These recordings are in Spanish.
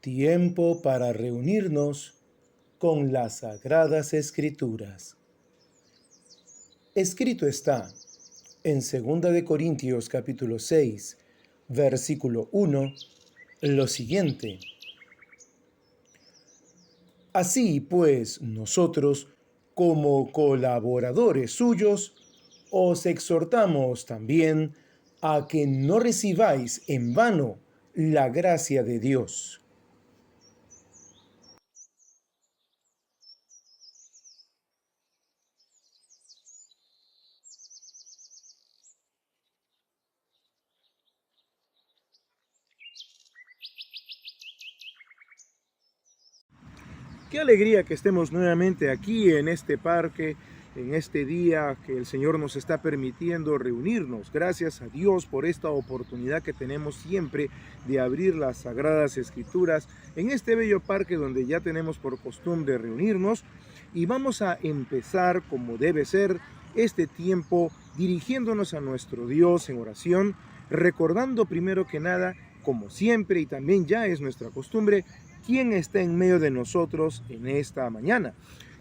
Tiempo para reunirnos con las Sagradas Escrituras. Escrito está en 2 de Corintios capítulo 6, versículo 1, lo siguiente. Así pues, nosotros, como colaboradores suyos, os exhortamos también a que no recibáis en vano la gracia de Dios. Qué alegría que estemos nuevamente aquí en este parque, en este día que el Señor nos está permitiendo reunirnos. Gracias a Dios por esta oportunidad que tenemos siempre de abrir las Sagradas Escrituras en este bello parque donde ya tenemos por costumbre reunirnos. Y vamos a empezar como debe ser este tiempo dirigiéndonos a nuestro Dios en oración, recordando primero que nada, como siempre y también ya es nuestra costumbre, quién está en medio de nosotros en esta mañana.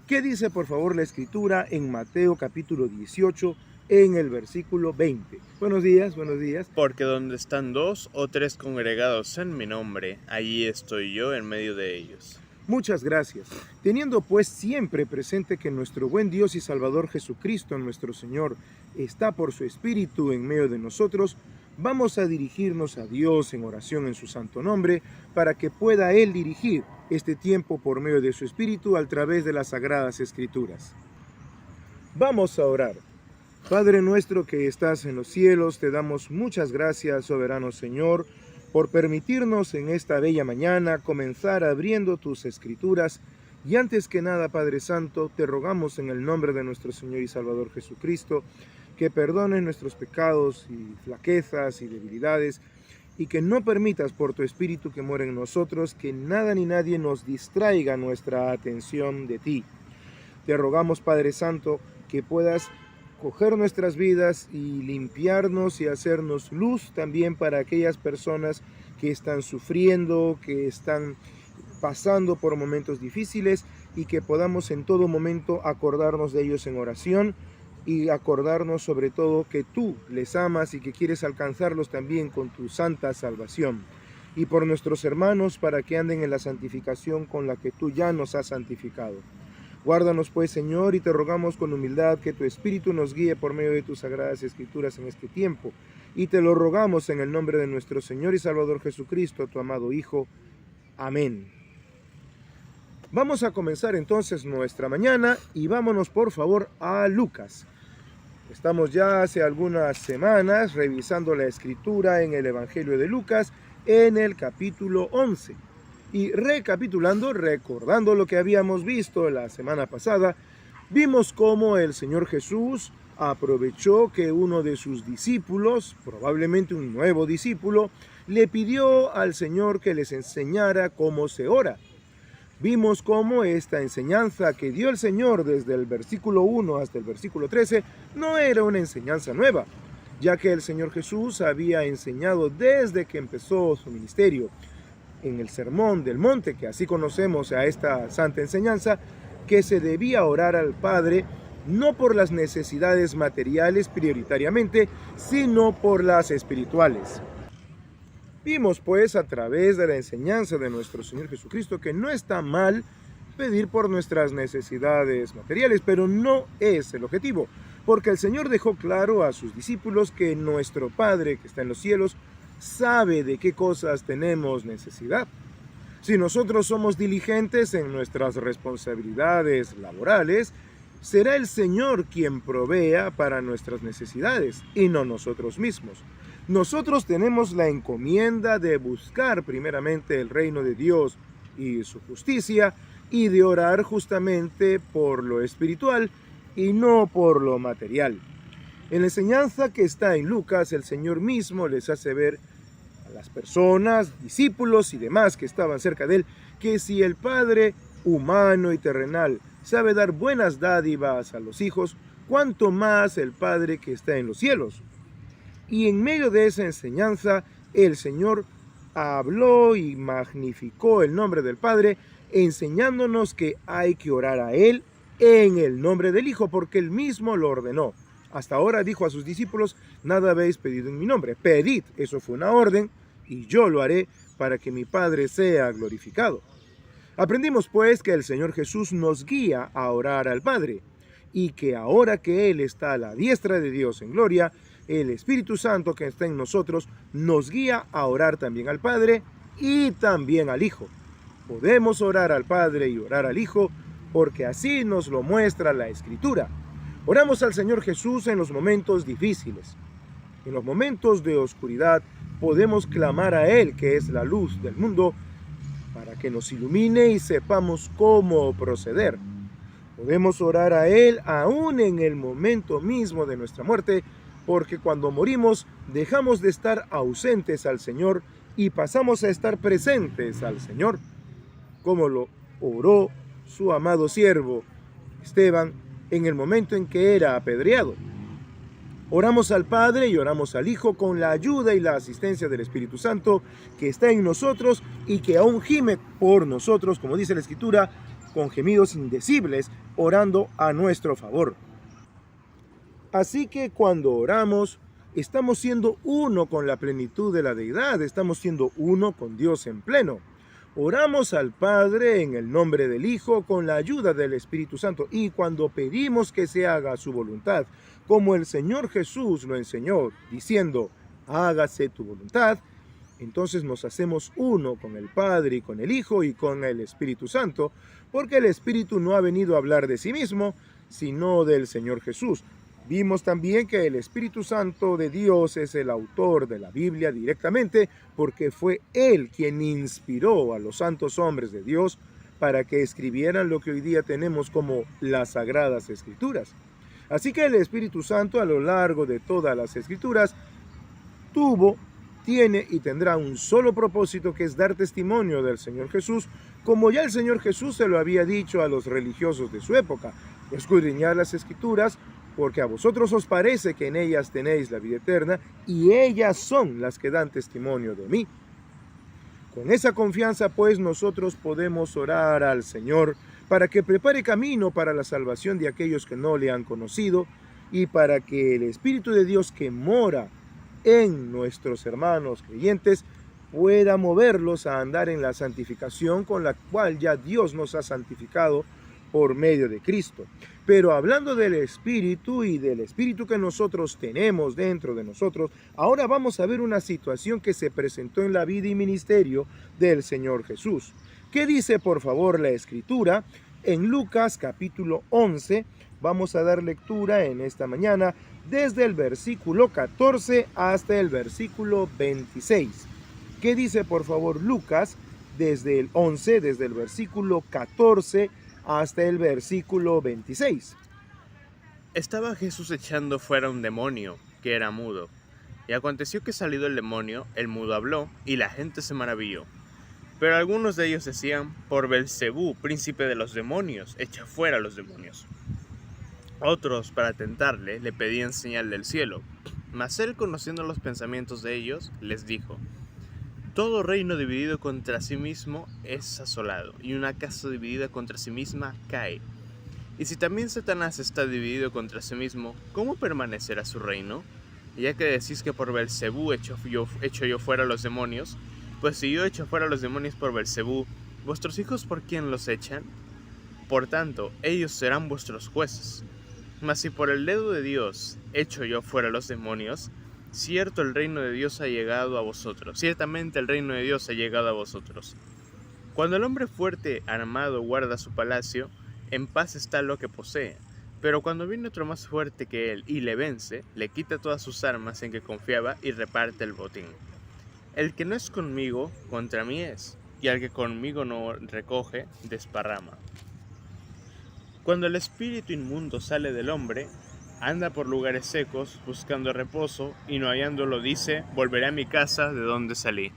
¿Qué dice por favor la Escritura en Mateo capítulo 18 en el versículo 20? Buenos días, buenos días. Porque donde están 2 o 3 congregados en mi nombre, allí estoy yo en medio de ellos. Muchas gracias. Teniendo pues siempre presente que nuestro buen Dios y Salvador Jesucristo, nuestro Señor, está por su Espíritu en medio de nosotros, vamos a dirigirnos a Dios en oración en su santo nombre para que pueda Él dirigir este tiempo por medio de su Espíritu a través de las Sagradas Escrituras. Vamos a orar. Padre nuestro que estás en los cielos, te damos muchas gracias, soberano Señor, por permitirnos en esta bella mañana comenzar abriendo tus Escrituras. Y antes que nada, Padre Santo, te rogamos en el nombre de nuestro Señor y Salvador Jesucristo, que perdones nuestros pecados y flaquezas y debilidades, y que no permitas por tu Espíritu que mora en nosotros, que nada ni nadie nos distraiga nuestra atención de ti. Te rogamos, Padre Santo, que puedas coger nuestras vidas y limpiarnos y hacernos luz también para aquellas personas que están sufriendo, que están pasando por momentos difíciles, y que podamos en todo momento acordarnos de ellos en oración y acordarnos sobre todo que tú les amas y que quieres alcanzarlos también con tu santa salvación. Y por nuestros hermanos para que anden en la santificación con la que tú ya nos has santificado. Guárdanos pues, Señor, y te rogamos con humildad que tu Espíritu nos guíe por medio de tus Sagradas Escrituras en este tiempo. Y te lo rogamos en el nombre de nuestro Señor y Salvador Jesucristo, tu amado Hijo. Amén. Vamos a comenzar entonces nuestra mañana y vámonos por favor a Lucas. Estamos ya hace algunas semanas revisando la Escritura en el Evangelio de Lucas en el capítulo 11. Y recapitulando, recordando lo que habíamos visto la semana pasada, vimos cómo el Señor Jesús aprovechó que uno de sus discípulos, probablemente un nuevo discípulo, le pidió al Señor que les enseñara cómo se ora. Vimos cómo esta enseñanza que dio el Señor desde el versículo 1 hasta el versículo 13 no era una enseñanza nueva, ya que el Señor Jesús había enseñado desde que empezó su ministerio, en el Sermón del Monte, que así conocemos a esta santa enseñanza, que se debía orar al Padre no por las necesidades materiales prioritariamente, sino por las espirituales. Vimos pues a través de la enseñanza de nuestro Señor Jesucristo que no está mal pedir por nuestras necesidades materiales, pero no es el objetivo, porque el Señor dejó claro a sus discípulos que nuestro Padre que está en los cielos sabe de qué cosas tenemos necesidad. Si nosotros somos diligentes en nuestras responsabilidades laborales, será el Señor quien provea para nuestras necesidades y no nosotros mismos. Nosotros tenemos la encomienda de buscar primeramente el reino de Dios y su justicia, y de orar justamente por lo espiritual y no por lo material. En la enseñanza que está en Lucas, el Señor mismo les hace ver a las personas, discípulos y demás que estaban cerca de él, que si el Padre humano y terrenal sabe dar buenas dádivas a los hijos, cuánto más el Padre que está en los cielos. Y en medio de esa enseñanza, el Señor habló y magnificó el nombre del Padre, enseñándonos que hay que orar a Él en el nombre del Hijo, porque Él mismo lo ordenó. Hasta ahora dijo a sus discípulos: nada habéis pedido en mi nombre, pedid. Eso fue una orden, y yo lo haré para que mi Padre sea glorificado. Aprendimos pues que el Señor Jesús nos guía a orar al Padre, y que ahora que Él está a la diestra de Dios en gloria, el Espíritu Santo que está en nosotros nos guía a orar también al Padre y también al Hijo. Podemos orar al Padre y orar al Hijo porque así nos lo muestra la Escritura. Oramos al Señor Jesús en los momentos difíciles. En los momentos de oscuridad podemos clamar a Él, que es la luz del mundo, para que nos ilumine y sepamos cómo proceder. Podemos orar a Él aún en el momento mismo de nuestra muerte, porque cuando morimos dejamos de estar ausentes al Señor y pasamos a estar presentes al Señor, como lo oró su amado siervo Esteban en el momento en que era apedreado. Oramos al Padre y oramos al Hijo con la ayuda y la asistencia del Espíritu Santo que está en nosotros y que aún gime por nosotros, como dice la Escritura, con gemidos indecibles, orando a nuestro favor. Así que cuando oramos, estamos siendo uno con la plenitud de la deidad, estamos siendo uno con Dios en pleno. Oramos al Padre en el nombre del Hijo con la ayuda del Espíritu Santo, y cuando pedimos que se haga su voluntad, como el Señor Jesús lo enseñó, diciendo: hágase tu voluntad, entonces nos hacemos uno con el Padre y con el Hijo y con el Espíritu Santo, porque el Espíritu no ha venido a hablar de sí mismo, sino del Señor Jesús. Vimos también que el Espíritu Santo de Dios es el autor de la Biblia directamente, porque fue Él quien inspiró a los santos hombres de Dios para que escribieran lo que hoy día tenemos como las Sagradas Escrituras. Así que el Espíritu Santo, a lo largo de todas las Escrituras, tiene y tendrá un solo propósito, que es dar testimonio del Señor Jesús, como ya el Señor Jesús se lo había dicho a los religiosos de su época: escudriñad las Escrituras, porque a vosotros os parece que en ellas tenéis la vida eterna, y ellas son las que dan testimonio de mí. Con esa confianza, pues, nosotros podemos orar al Señor para que prepare camino para la salvación de aquellos que no le han conocido, y para que el Espíritu de Dios que mora en nuestros hermanos creyentes pueda moverlos a andar en la santificación con la cual ya Dios nos ha santificado por medio de Cristo. Pero hablando del Espíritu y del Espíritu que nosotros tenemos dentro de nosotros, ahora vamos a ver una situación que se presentó en la vida y ministerio del Señor Jesús. ¿Qué dice, por favor, la Escritura? En Lucas capítulo 11, vamos a dar lectura en esta mañana desde el versículo 14 hasta el versículo 26. ¿Qué dice, por favor, Lucas desde el 11, desde el versículo 14 hasta el versículo 26? Estaba Jesús echando fuera un demonio, que era mudo. Y aconteció que salido el demonio, el mudo habló, y la gente se maravilló. Pero algunos de ellos decían: por Belcebú, príncipe de los demonios, echa fuera los demonios. Otros, para tentarle, le pedían señal del cielo. Mas él, conociendo los pensamientos de ellos, les dijo: todo reino dividido contra sí mismo es asolado, y una casa dividida contra sí misma cae. Y si también Satanás está dividido contra sí mismo, ¿cómo permanecerá su reino? Y ya que decís que por Belcebú echo yo fuera los demonios, pues si yo echo fuera los demonios por Belcebú, ¿vuestros hijos por quién los echan? Por tanto, ellos serán vuestros jueces. Mas si por el dedo de Dios echo yo fuera los demonios, cierto el reino de Dios ha llegado a vosotros. Ciertamente el reino de Dios ha llegado a vosotros. Cuando el hombre fuerte armado guarda su palacio, en paz está lo que posee. Pero cuando viene otro más fuerte que él y le vence, le quita todas sus armas en que confiaba y reparte el botín. El que no es conmigo, contra mí es, y al que conmigo no recoge, desparrama. Cuando el espíritu inmundo sale del hombre, anda por lugares secos, buscando reposo, y no hallándolo dice: volveré a mi casa de donde salí.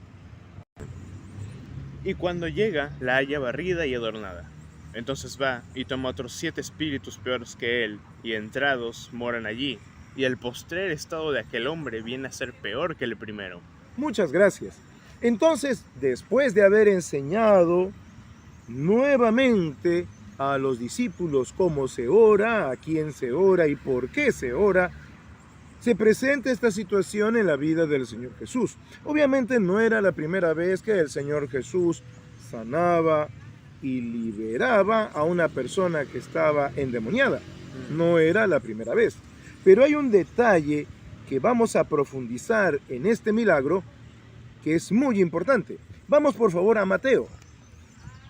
Y cuando llega, la halla barrida y adornada. Entonces va y toma otros 7 espíritus peores que él, y entrados moran allí, y el postrer estado de aquel hombre viene a ser peor que el primero. Muchas gracias. Entonces, después de haber enseñado nuevamente a los discípulos cómo se ora, a quién se ora y por qué se ora, se presenta esta situación en la vida del Señor Jesús. Obviamente no era la primera vez que el Señor Jesús sanaba y liberaba a una persona que estaba endemoniada. No era la primera vez. Pero hay un detalle que vamos a profundizar en este milagro que es muy importante. Vamos por favor a Mateo.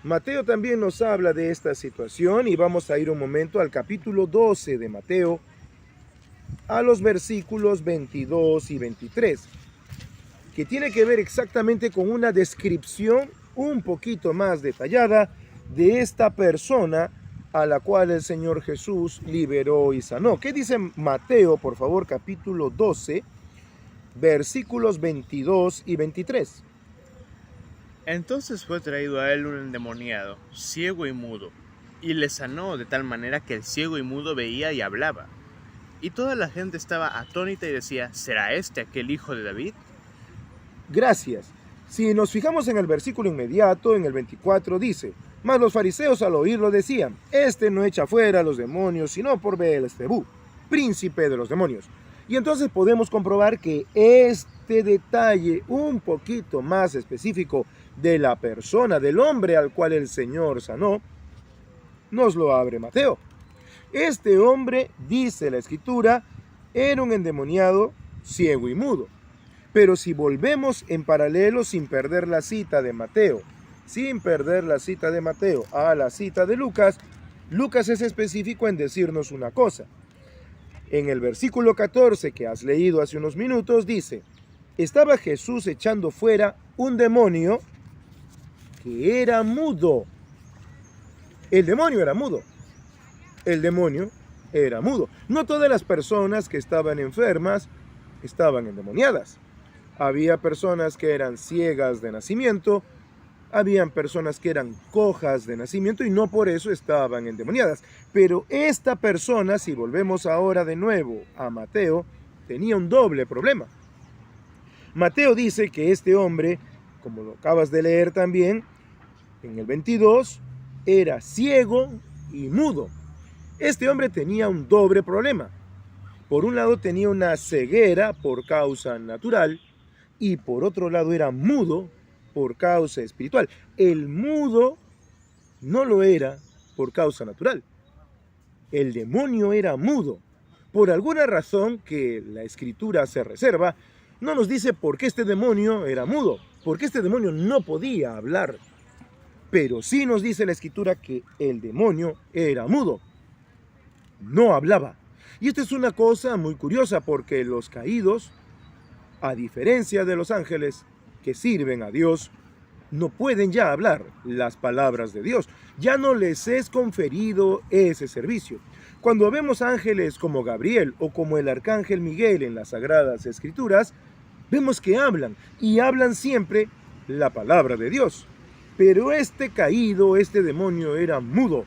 Mateo también nos habla de esta situación y vamos a ir un momento al capítulo 12 de Mateo, a los versículos 22 y 23, que tiene que ver exactamente con una descripción un poquito más detallada de esta persona a la cual el Señor Jesús liberó y sanó. ¿Qué dice Mateo, por favor, capítulo 12, versículos 22 y 23? Entonces fue traído a él un endemoniado, ciego y mudo, y le sanó de tal manera que el ciego y mudo veía y hablaba. Y toda la gente estaba atónita y decía, ¿será este aquel hijo de David? Gracias. Si nos fijamos en el versículo inmediato, en el 24, dice: mas los fariseos al oírlo decían, este no echa fuera a los demonios, sino por Beelzebú, príncipe de los demonios. Y entonces podemos comprobar que este detalle un poquito más específico de la persona, del hombre al cual el Señor sanó, nos lo abre Mateo. Este hombre, dice la Escritura, era un endemoniado, ciego y mudo. Pero si volvemos en paralelo, sin perder la cita de Mateo, a la cita de Lucas, Lucas es específico en decirnos una cosa. En el versículo 14 que has leído hace unos minutos dice, estaba Jesús echando fuera un demonio que era mudo. El demonio era mudo. No todas las personas que estaban enfermas estaban endemoniadas. Había personas que eran ciegas de nacimiento, habían personas que eran cojas de nacimiento y no por eso estaban endemoniadas. Pero esta persona, si volvemos ahora de nuevo a Mateo, tenía un doble problema. Mateo dice que este hombre, como lo acabas de leer también, en el 22, era ciego y mudo. Este hombre tenía un doble problema. Por un lado tenía una ceguera por causa natural y por otro lado era mudo por causa espiritual. El mudo no lo era por causa natural. El demonio era mudo. Por alguna razón que la Escritura se reserva, no nos dice por qué este demonio era mudo, porque este demonio no podía hablar. Pero sí nos dice la Escritura que el demonio era mudo. No hablaba. Y esta es una cosa muy curiosa porque los caídos, a diferencia de los ángeles que sirven a Dios, no pueden ya hablar las palabras de Dios. Ya no les es conferido ese servicio. Cuando vemos ángeles como Gabriel o como el arcángel Miguel en las Sagradas Escrituras, vemos que hablan y hablan siempre la palabra de Dios. Pero este caído, este demonio era mudo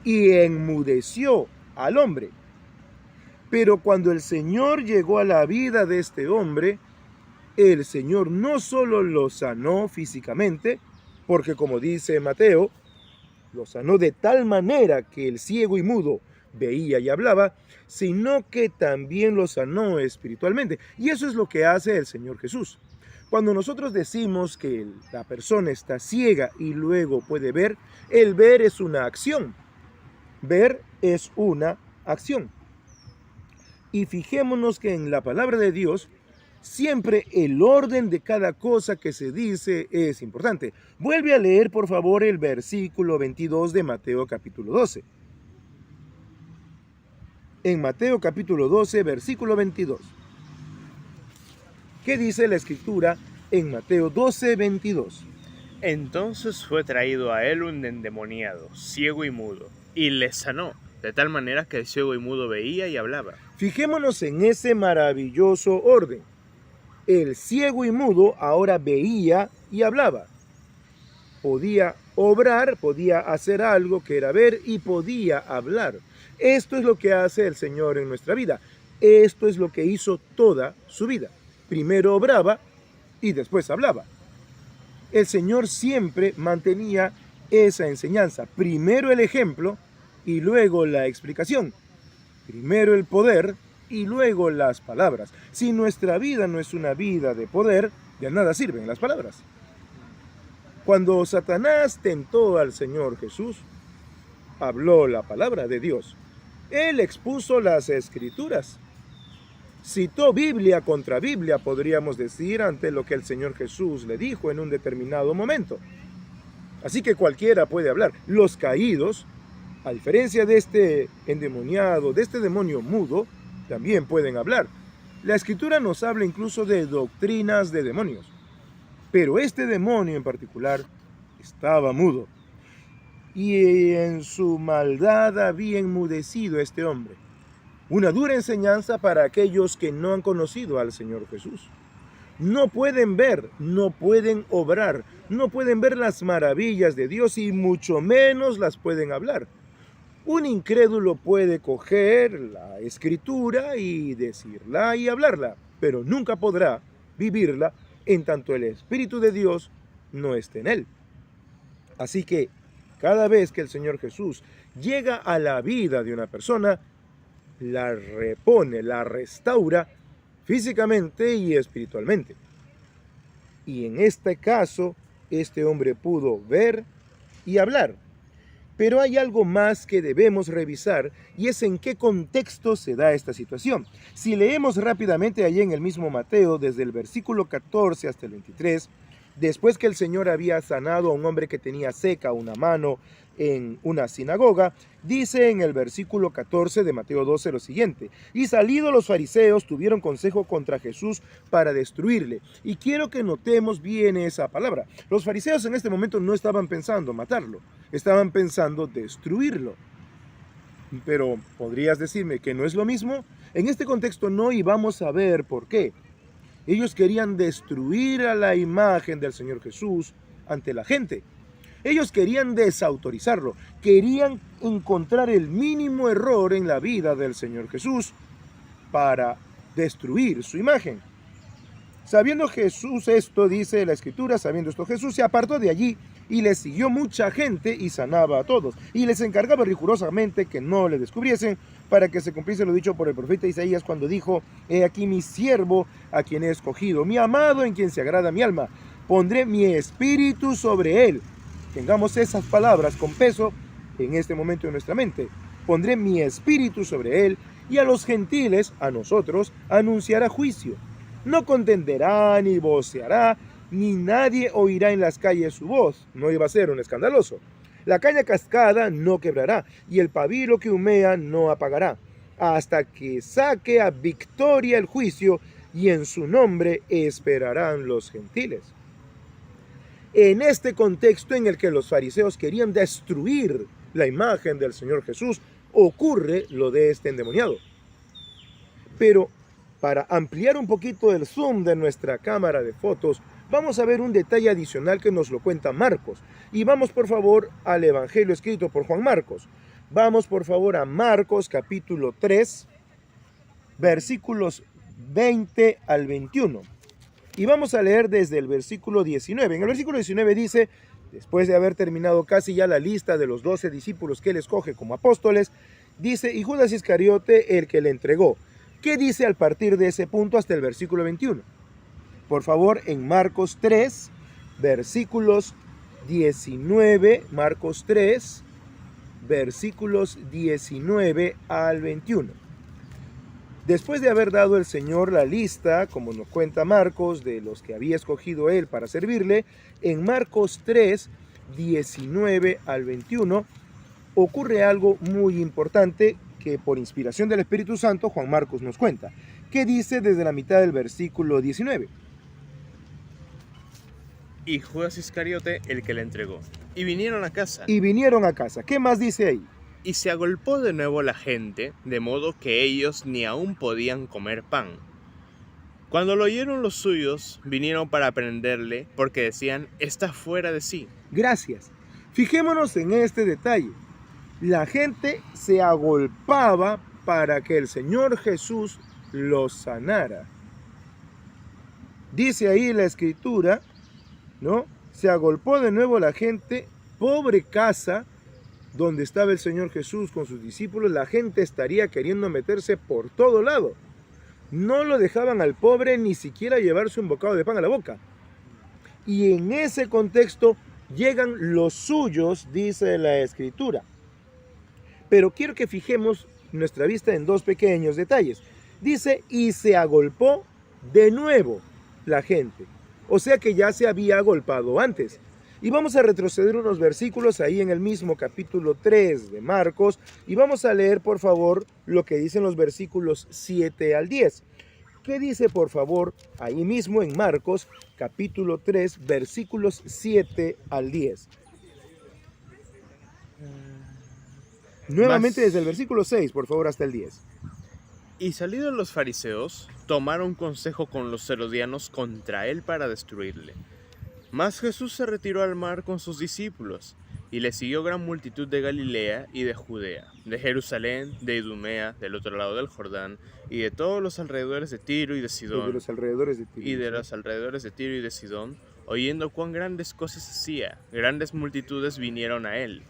y enmudeció al hombre. Pero cuando el Señor llegó a la vida de este hombre, el Señor no solo lo sanó físicamente, porque como dice Mateo, lo sanó de tal manera que el ciego y mudo veía y hablaba, sino que también lo sanó espiritualmente. Y eso es lo que hace el Señor Jesús. Cuando nosotros decimos que la persona está ciega y luego puede ver, el ver es una acción. Ver es una acción. Y fijémonos que en la palabra de Dios, siempre el orden de cada cosa que se dice es importante. Vuelve a leer, por favor, el versículo 22 de Mateo capítulo 12. En Mateo capítulo 12, versículo 22. ¿Qué dice la Escritura en Mateo 12, 22? Entonces fue traído a él un endemoniado, ciego y mudo, y le sanó, de tal manera que el ciego y mudo veía y hablaba. Fijémonos en ese maravilloso orden. El ciego y mudo ahora veía y hablaba. Podía obrar, podía hacer algo que era ver y podía hablar. Esto es lo que hace el Señor en nuestra vida. Esto es lo que hizo toda su vida. Primero obraba y después hablaba. El Señor siempre mantenía esa enseñanza. Primero el ejemplo y luego la explicación. Primero el poder y luego las palabras. Si nuestra vida no es una vida de poder, de nada sirven las palabras. Cuando Satanás tentó al Señor Jesús, habló la palabra de Dios. Él expuso las Escrituras. Citó Biblia contra Biblia, podríamos decir, ante lo que el Señor Jesús le dijo en un determinado momento. Así que cualquiera puede hablar. Los caídos, a diferencia de este endemoniado, de este demonio mudo, también pueden hablar. La Escritura nos habla incluso de doctrinas de demonios. Pero este demonio en particular estaba mudo. Y en su maldad había enmudecido a este hombre. Una dura enseñanza para aquellos que no han conocido al Señor Jesús. No pueden ver, no pueden obrar, no pueden ver las maravillas de Dios y mucho menos las pueden hablar. Un incrédulo puede coger la Escritura y decirla y hablarla, pero nunca podrá vivirla en tanto el Espíritu de Dios no esté en él. Así que cada vez que el Señor Jesús llega a la vida de una persona, la repone, la restaura físicamente y espiritualmente. Y en este caso, este hombre pudo ver y hablar. Pero hay algo más que debemos revisar y es en qué contexto se da esta situación. Si leemos rápidamente allí en el mismo Mateo, desde el versículo 14 hasta el 23, después que el Señor había sanado a un hombre que tenía seca una mano en una sinagoga, dice en el versículo 14 de Mateo 12 lo siguiente: y salidos los fariseos tuvieron consejo contra Jesús para destruirle. Y quiero que notemos bien esa palabra. Los fariseos en este momento no estaban pensando matarlo, estaban pensando destruirlo. Pero ¿podrías decirme que no es lo mismo? En este contexto no, y vamos a ver por qué. Ellos querían destruir a la imagen del Señor Jesús ante la gente. Ellos querían desautorizarlo, querían encontrar el mínimo error en la vida del Señor Jesús para destruir su imagen. Sabiendo Jesús esto, dice la Escritura, sabiendo esto Jesús se apartó de allí y le siguió mucha gente y sanaba a todos. Y les encargaba rigurosamente que no le descubriesen, para que se cumpliese lo dicho por el profeta Isaías cuando dijo: he aquí mi siervo a quien he escogido, mi amado en quien se agrada mi alma, pondré mi espíritu sobre él. Tengamos esas palabras con peso en este momento en nuestra mente. Pondré mi espíritu sobre él, y a los gentiles, a nosotros, anunciará juicio. No contenderá ni voceará, ni nadie oirá en las calles su voz. No iba a ser un escandaloso. La caña cascada no quebrará, y el pabilo que humea no apagará, hasta que saque a victoria el juicio, y en su nombre esperarán los gentiles. En este contexto en el que los fariseos querían destruir la imagen del Señor Jesús, ocurre lo de este endemoniado. Pero para ampliar un poquito el zoom de nuestra cámara de fotos, vamos a ver un detalle adicional que nos lo cuenta Marcos. Y vamos por favor al Evangelio escrito por Juan Marcos. Vamos por favor a Marcos capítulo 3, versículos 20 al 21. Y vamos a leer desde el versículo 19. En el versículo 19 dice: después de haber terminado casi ya la lista de los 12 discípulos que él escoge como apóstoles, dice: y Judas Iscariote, el que le entregó. ¿Qué dice al partir de ese punto hasta el versículo 21? Por favor, en Marcos 3, versículos 19, Marcos 3, versículos 19 al 21. Después de haber dado el Señor la lista, como nos cuenta Marcos, de los que había escogido él para servirle, en Marcos 3, 19 al 21, ocurre algo muy importante que por inspiración del Espíritu Santo Juan Marcos nos cuenta. ¿Qué dice desde la mitad del versículo 19? Y Judas Iscariote, el que le entregó. Y vinieron a casa. Y vinieron a casa. ¿Qué más dice ahí? Y se agolpó de nuevo la gente, de modo que ellos ni aún podían comer pan. Cuando lo oyeron los suyos, vinieron para prenderle, porque decían: está fuera de sí. Gracias. Fijémonos en este detalle. La gente se agolpaba para que el Señor Jesús los sanara. Dice ahí la escritura, ¿no? Se agolpó de nuevo la gente, pobre casa donde estaba el Señor Jesús con sus discípulos, la gente estaría queriendo meterse por todo lado. No lo dejaban al pobre ni siquiera llevarse un bocado de pan a la boca. Y en ese contexto llegan los suyos, dice la escritura. Pero quiero que fijemos nuestra vista en dos pequeños detalles. Dice, y se agolpó de nuevo la gente. O sea que ya se había agolpado antes. Y vamos a retroceder unos versículos ahí en el mismo capítulo 3 de Marcos. Y vamos a leer, por favor, lo que dicen los versículos 7 al 10. ¿Qué dice, por favor, ahí mismo en Marcos, capítulo 3, versículos 7 al 10? Nuevamente desde el versículo 6, por favor, hasta el 10. Y salidos los fariseos, tomaron consejo con los herodianos contra él para destruirle. Mas Jesús se retiró al mar con sus discípulos, y le siguió gran multitud de Galilea y de Judea, de Jerusalén, de Idumea, del otro lado del Jordán, y de todos los alrededores de Tiro y de Sidón. De los alrededores de Tiro. Y de los alrededores de Tiro y de Sidón, oyendo cuán grandes cosas hacía, grandes multitudes vinieron a él.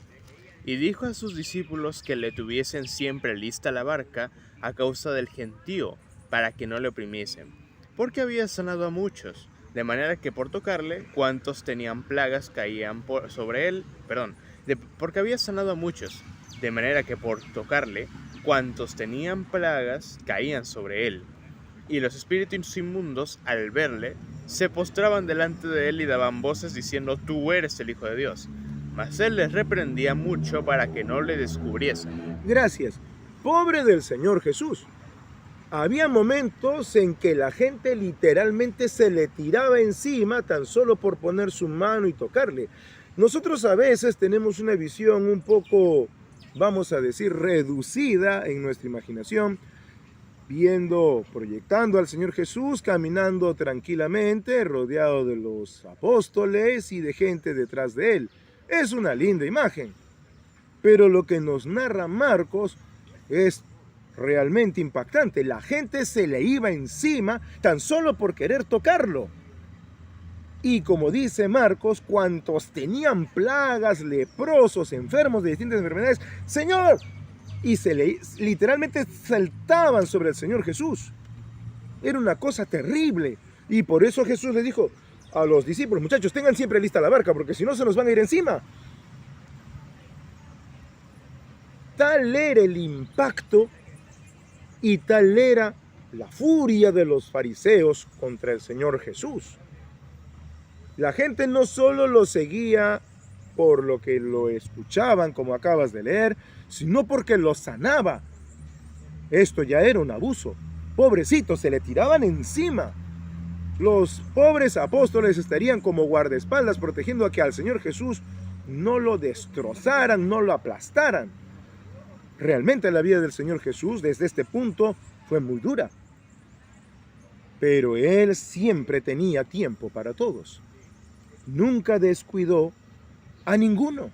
Y dijo a sus discípulos que le tuviesen siempre lista la barca a causa del gentío, para que no le oprimiesen, porque había sanado a muchos, de manera que por tocarle, cuantos tenían plagas caían sobre él, porque había sanado a muchos, de manera que por tocarle, cuantos tenían plagas caían sobre él. Y los espíritus inmundos, al verle, se postraban delante de él y daban voces diciendo, tú eres el Hijo de Dios. Mas él les reprendía mucho para que no le descubriesen. Gracias. Pobre del Señor Jesús. Había momentos en que la gente literalmente se le tiraba encima tan solo por poner su mano y tocarle. Nosotros a veces tenemos una visión un poco, vamos a decir, reducida en nuestra imaginación, proyectando al Señor Jesús, caminando tranquilamente, rodeado de los apóstoles y de gente detrás de él. Es una linda imagen. Pero lo que nos narra Marcos es realmente impactante. La gente se le iba encima tan solo por querer tocarlo. Y como dice Marcos, cuantos tenían plagas, leprosos, enfermos de distintas enfermedades, ¡Señor! Y literalmente saltaban sobre el Señor Jesús. Era una cosa terrible. Y por eso Jesús le dijo a los discípulos, muchachos, tengan siempre lista la barca, porque si no se nos van a ir encima. Tal era el impacto y tal era la furia de los fariseos contra el Señor Jesús. La gente no solo lo seguía por lo que lo escuchaban, como acabas de leer, sino porque lo sanaba. Esto ya era un abuso. Pobrecitos, se le tiraban encima. Los pobres apóstoles estarían como guardaespaldas protegiendo a que al Señor Jesús no lo destrozaran, no lo aplastaran. Realmente la vida del Señor Jesús desde este punto fue muy dura. Pero Él siempre tenía tiempo para todos. Nunca descuidó a ninguno.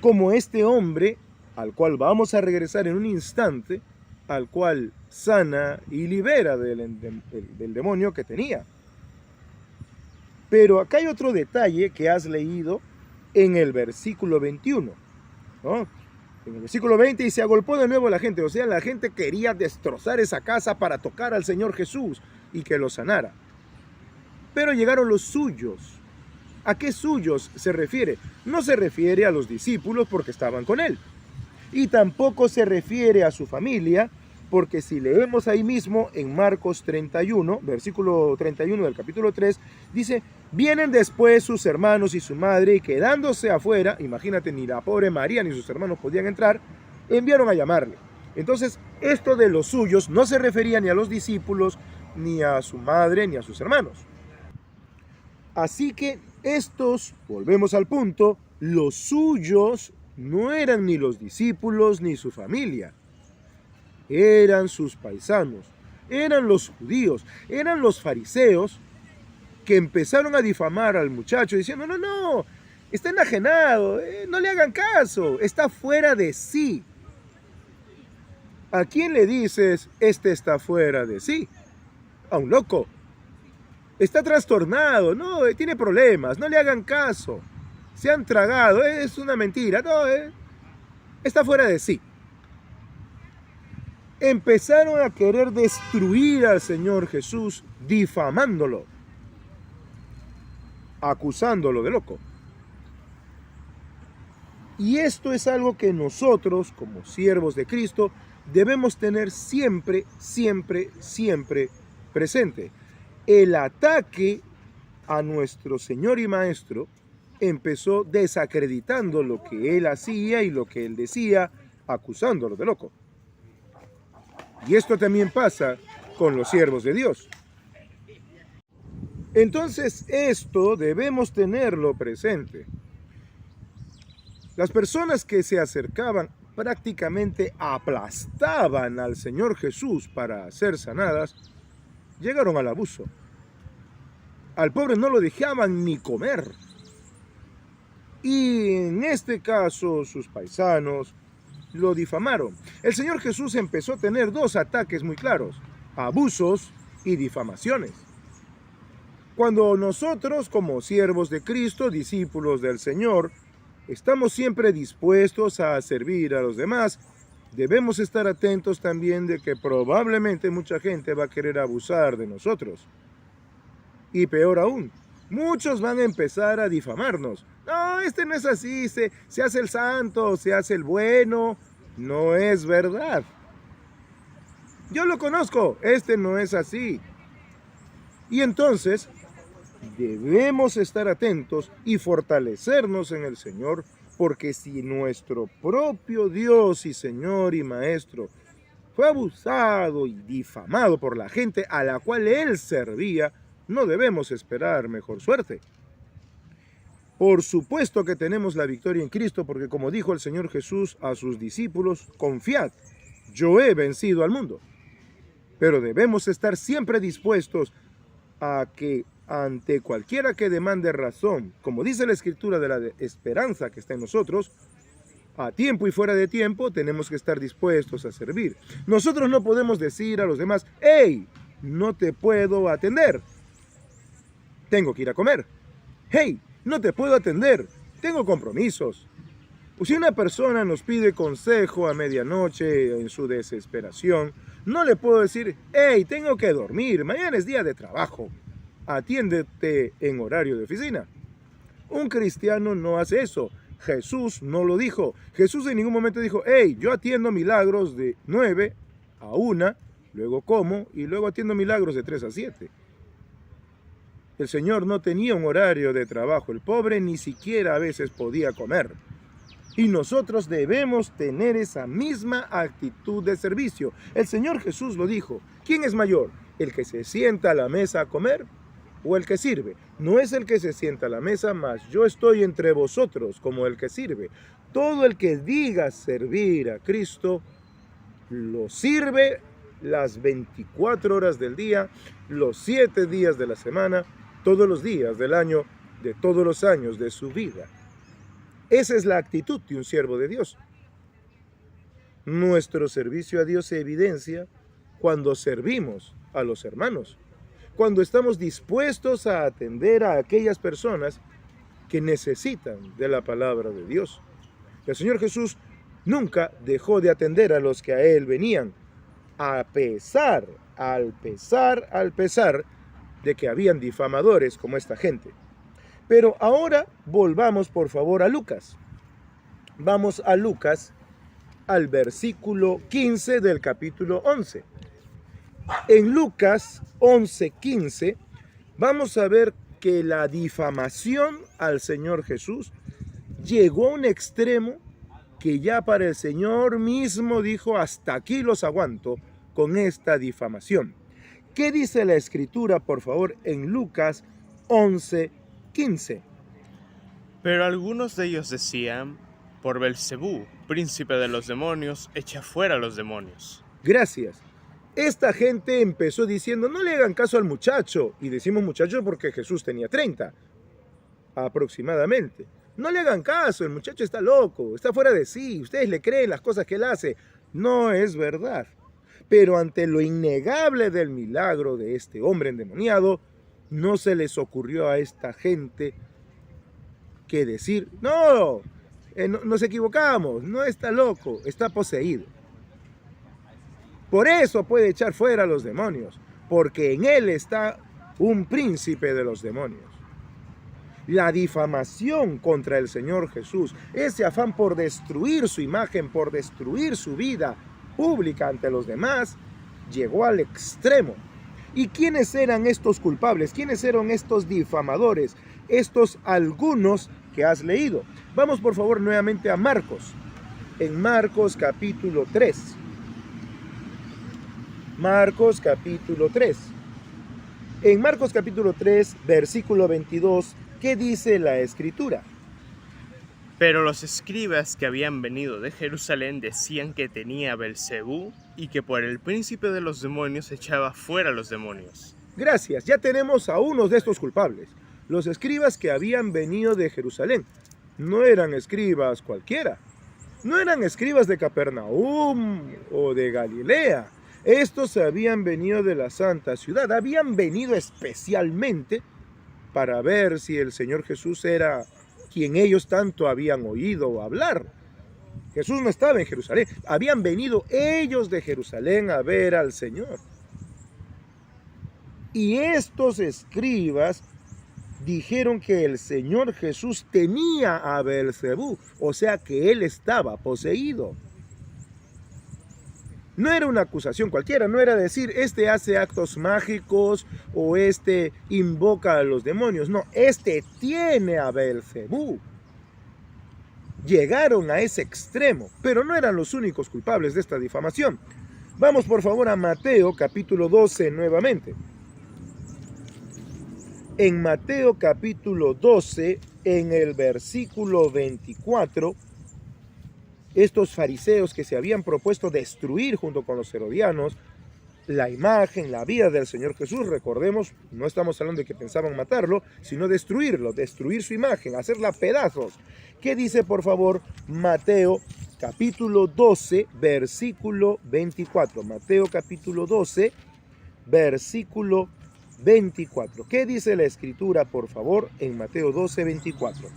Como este hombre, al cual vamos a regresar en un instante, al cual sana y libera del demonio que tenía. Pero acá hay otro detalle que has leído en el versículo 21, ¿no? En el versículo 20, y se agolpó de nuevo la gente. O sea, la gente quería destrozar esa casa para tocar al Señor Jesús y que lo sanara. Pero llegaron los suyos. ¿A qué suyos se refiere? No se refiere a los discípulos porque estaban con él. Y tampoco se refiere a su familia, porque si leemos ahí mismo en Marcos 31, versículo 31 del capítulo 3, dice, vienen después sus hermanos y su madre, y quedándose afuera, imagínate, ni la pobre María ni sus hermanos podían entrar, enviaron a llamarle. Entonces, esto de los suyos no se refería ni a los discípulos, ni a su madre, ni a sus hermanos. Así que estos, volvemos al punto, los suyos no eran ni los discípulos ni su familia. Eran sus paisanos, eran los judíos, eran los fariseos que empezaron a difamar al muchacho diciendo, no, está enajenado, no le hagan caso, está fuera de sí. ¿A quién le dices, este está fuera de sí? A un loco. está trastornado, no, tiene problemas, no le hagan caso, se han tragado, es una mentira, no, está fuera de sí. Empezaron a querer destruir al Señor Jesús, difamándolo, acusándolo de loco. Y esto es algo que nosotros, como siervos de Cristo, debemos tener siempre, siempre, siempre presente. El ataque a nuestro Señor y Maestro empezó desacreditando lo que Él hacía y lo que Él decía, acusándolo de loco. Y esto también pasa con los siervos de Dios. Entonces, esto debemos tenerlo presente. Las personas que se acercaban prácticamente aplastaban al Señor Jesús para ser sanadas, llegaron al abuso. Al pobre no lo dejaban ni comer. Y en este caso, sus paisanos lo difamaron. El Señor Jesús empezó a tener dos ataques muy claros: abusos y difamaciones. Cuando nosotros, como siervos de Cristo, discípulos del Señor, estamos siempre dispuestos a servir a los demás, debemos estar atentos también de que probablemente mucha gente va a querer abusar de nosotros. Y peor aún, muchos van a empezar a difamarnos. No, este no es así, se hace el santo, se hace el bueno. No es verdad. Yo lo conozco, este no es así. Y entonces debemos estar atentos y fortalecernos en el Señor, porque si nuestro propio Dios y Señor y Maestro fue abusado y difamado por la gente a la cual Él servía, no debemos esperar mejor suerte. Por supuesto que tenemos la victoria en Cristo, porque como dijo el Señor Jesús a sus discípulos, confiad, yo he vencido al mundo. Pero debemos estar siempre dispuestos a que ante cualquiera que demande razón, como dice la Escritura de la esperanza que está en nosotros, a tiempo y fuera de tiempo tenemos que estar dispuestos a servir. Nosotros no podemos decir a los demás: hey, no te puedo atender, tengo que ir a comer. Hey, no te puedo atender, tengo compromisos. Pues si una persona nos pide consejo a medianoche en su desesperación, no le puedo decir: hey, tengo que dormir, mañana es día de trabajo, atiéndete en horario de oficina. Un cristiano no hace eso. Jesús no lo dijo. Jesús en ningún momento dijo: hey, yo atiendo milagros de 9 a 1, luego como y luego atiendo milagros de 3 a 7. El Señor no tenía un horario de trabajo. El pobre ni siquiera a veces podía comer. Y nosotros debemos tener esa misma actitud de servicio. El Señor Jesús lo dijo: ¿quién es mayor? ¿El que se sienta a la mesa a comer o el que sirve? No es el que se sienta a la mesa, mas yo estoy entre vosotros como el que sirve. Todo el que diga servir a Cristo, lo sirve las 24 horas del día, los 7 días de la semana, todos los días del año, de todos los años de su vida. Esa es la actitud de un siervo de Dios. Nuestro servicio a Dios se evidencia cuando servimos a los hermanos, cuando estamos dispuestos a atender a aquellas personas que necesitan de la palabra de Dios. El Señor Jesús nunca dejó de atender a los que a Él venían, al pesar de que habían difamadores como esta gente. Pero ahora volvamos por favor a Lucas. Vamos a Lucas, al versículo 15 del capítulo 11. En Lucas 11:15 vamos a ver que la difamación al Señor Jesús llegó a un extremo que ya para el Señor mismo dijo: hasta aquí los aguanto con esta difamación. ¿Qué dice la Escritura, por favor, en Lucas 11:15? Pero algunos de ellos decían: por Belcebú, príncipe de los demonios, echa fuera a los demonios. Gracias. Esta gente empezó diciendo: no le hagan caso al muchacho. Y decimos muchacho porque Jesús tenía 30 aproximadamente. No le hagan caso, el muchacho está loco, está fuera de sí. Ustedes le creen las cosas que él hace. No es verdad. Pero ante lo innegable del milagro de este hombre endemoniado, No se les ocurrió a esta gente que decir, no, nos equivocamos, no está loco, está poseído. Por eso puede echar fuera a los demonios, porque en él está un príncipe de los demonios. La difamación contra el Señor Jesús, ese afán por destruir su imagen, por destruir su vida pública ante los demás, llegó al extremo. ¿Y quiénes eran estos culpables? ¿Quiénes eran estos difamadores? Estos algunos que has leído. Vamos por favor nuevamente a Marcos. En Marcos capítulo 3. Marcos capítulo 3. En Marcos capítulo 3, versículo 22, ¿qué dice la Escritura? Pero los escribas que habían venido de Jerusalén decían que tenía Belcebú y que por el príncipe de los demonios echaba fuera a los demonios. Gracias, ya tenemos a uno de estos culpables. Los escribas que habían venido de Jerusalén. No eran escribas cualquiera. No eran escribas de Capernaum o de Galilea. Estos habían venido de la santa ciudad. Habían venido especialmente para ver si el Señor Jesús era quien ellos tanto habían oído hablar. Jesús no estaba en Jerusalén. Habían venido ellos de Jerusalén a ver al Señor. Y estos escribas dijeron que el Señor Jesús tenía a Belcebú, o sea que él estaba poseído. No era una acusación cualquiera, no era decir, este hace actos mágicos o este invoca a los demonios. No, este tiene a Belcebú. Llegaron a ese extremo, pero no eran los únicos culpables de esta difamación. Vamos por favor a Mateo capítulo 12 nuevamente. En Mateo capítulo 12, en el versículo 24, estos fariseos que se habían propuesto destruir junto con los herodianos la imagen, la vida del Señor Jesús, recordemos, no estamos hablando de que pensaban matarlo, sino destruirlo, destruir su imagen, hacerla pedazos. ¿Qué dice por favor Mateo capítulo 12, versículo 24? Mateo capítulo 12, versículo 24. ¿Qué dice la Escritura por favor en Mateo 12, 24?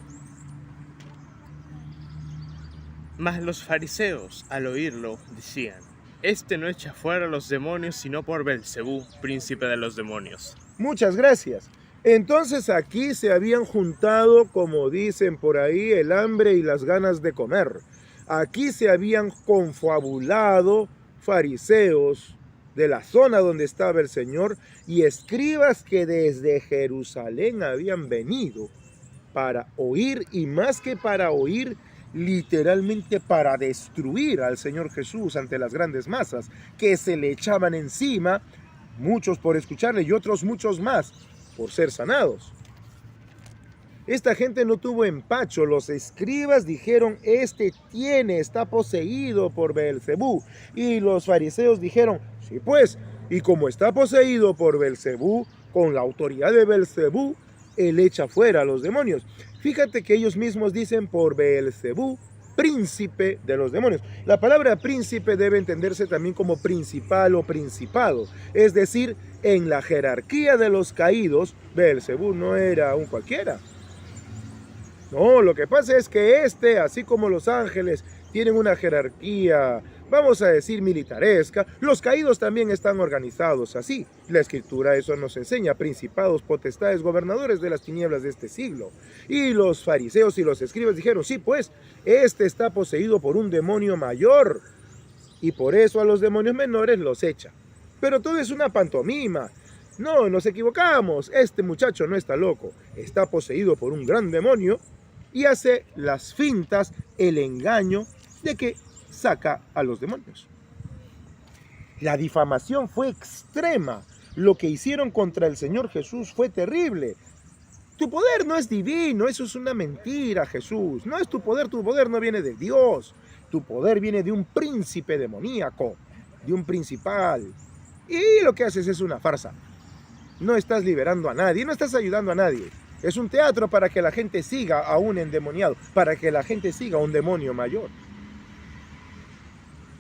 Mas los fariseos, al oírlo, decían, este no echa fuera a los demonios sino por Belcebú, príncipe de los demonios. Muchas gracias. Entonces aquí se habían juntado, como dicen por ahí, el hambre y las ganas de comer. Aquí se habían confabulado fariseos de la zona donde estaba el Señor y escribas que desde Jerusalén habían venido para oír, y más que para oír, literalmente para destruir al Señor Jesús ante las grandes masas que se le echaban encima, muchos por escucharle y otros muchos más por ser sanados. Esta gente no tuvo empacho. Los escribas dijeron, este está poseído por Belcebú. Y los fariseos dijeron, sí pues, y como está poseído por Belcebú, con la autoridad de Belcebú, él echa fuera a los demonios. Fíjate que ellos mismos dicen por Belcebú, príncipe de los demonios. La palabra príncipe debe entenderse también como principal o principado. Es decir, en la jerarquía de los caídos, Belcebú no era un cualquiera. No, lo que pasa es que así como los ángeles tienen una jerarquía, vamos a decir militaresca, los caídos también están organizados así. La Escritura eso nos enseña, principados, potestades, gobernadores de las tinieblas de este siglo. Y los fariseos y los escribas dijeron, sí pues, está poseído por un demonio mayor, y por eso a los demonios menores los echa. Pero todo es una pantomima. No, nos equivocamos, este muchacho no está loco, está poseído por un gran demonio, y hace las fintas, el engaño de que saca a los demonios. La difamación fue extrema. Lo que hicieron contra el Señor Jesús fue terrible. Tu poder no es divino, eso es una mentira, Jesús. No es tu poder no viene de Dios. Tu poder viene de un príncipe demoníaco, de un principal. Y lo que haces es una farsa. No estás liberando a nadie, no estás ayudando a nadie. Es un teatro para que la gente siga a un endemoniado, para que la gente siga a un demonio mayor.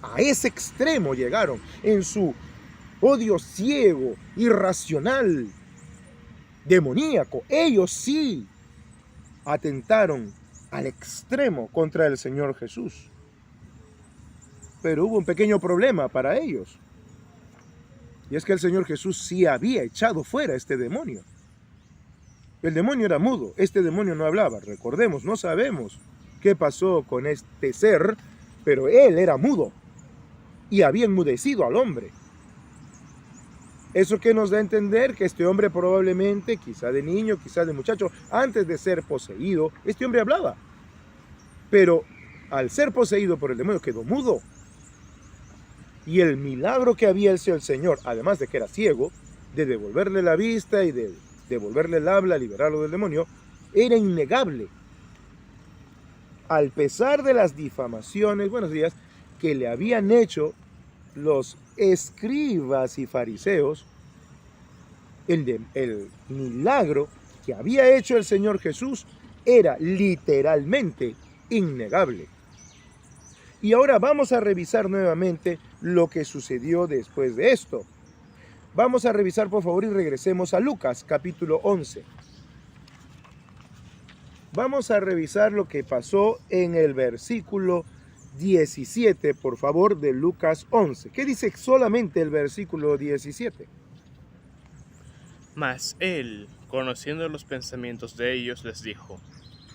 A ese extremo llegaron en su odio ciego, irracional, demoníaco. Ellos sí atentaron al extremo contra el Señor Jesús. Pero hubo un pequeño problema para ellos. Y es que el Señor Jesús sí había echado fuera a este demonio. El demonio era mudo, este demonio no hablaba. Recordemos, no sabemos qué pasó con este ser, pero él era mudo y había enmudecido al hombre. Eso que nos da a entender que este hombre probablemente, quizá de niño, quizá de muchacho, antes de ser poseído, este hombre hablaba. Pero al ser poseído por el demonio quedó mudo. Y el milagro que había hecho el Señor, además de que era ciego, de devolverle la vista y de devolverle el habla, liberarlo del demonio, era innegable. Al pesar de las difamaciones, buenos días, que le habían hecho los escribas y fariseos, el milagro que había hecho el Señor Jesús era literalmente innegable. Y ahora vamos a revisar nuevamente lo que sucedió después de esto. Vamos a revisar, por favor, y regresemos a Lucas, capítulo 11. Vamos a revisar lo que pasó en el versículo 17, por favor, de Lucas 11. ¿Qué dice solamente el versículo 17? Mas él, conociendo los pensamientos de ellos, les dijo: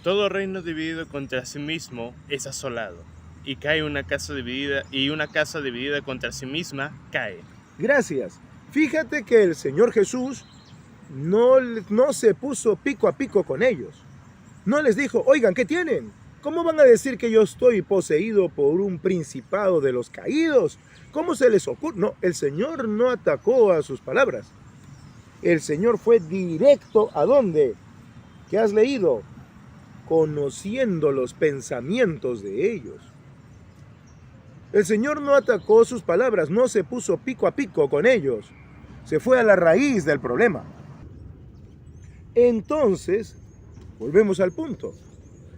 todo reino dividido contra sí mismo es asolado, y cae una casa dividida, y una casa dividida contra sí misma cae. Gracias. Fíjate que el Señor Jesús no se puso pico a pico con ellos. No les dijo, oigan, ¿qué tienen? ¿Cómo van a decir que yo estoy poseído por un principado de los caídos? ¿Cómo se les ocurre? No, el Señor no atacó a sus palabras. El Señor fue directo ¿a dónde? ¿Qué has leído? Conociendo los pensamientos de ellos. El Señor no atacó sus palabras, no se puso pico a pico con ellos. Se fue a la raíz del problema. Entonces, volvemos al punto.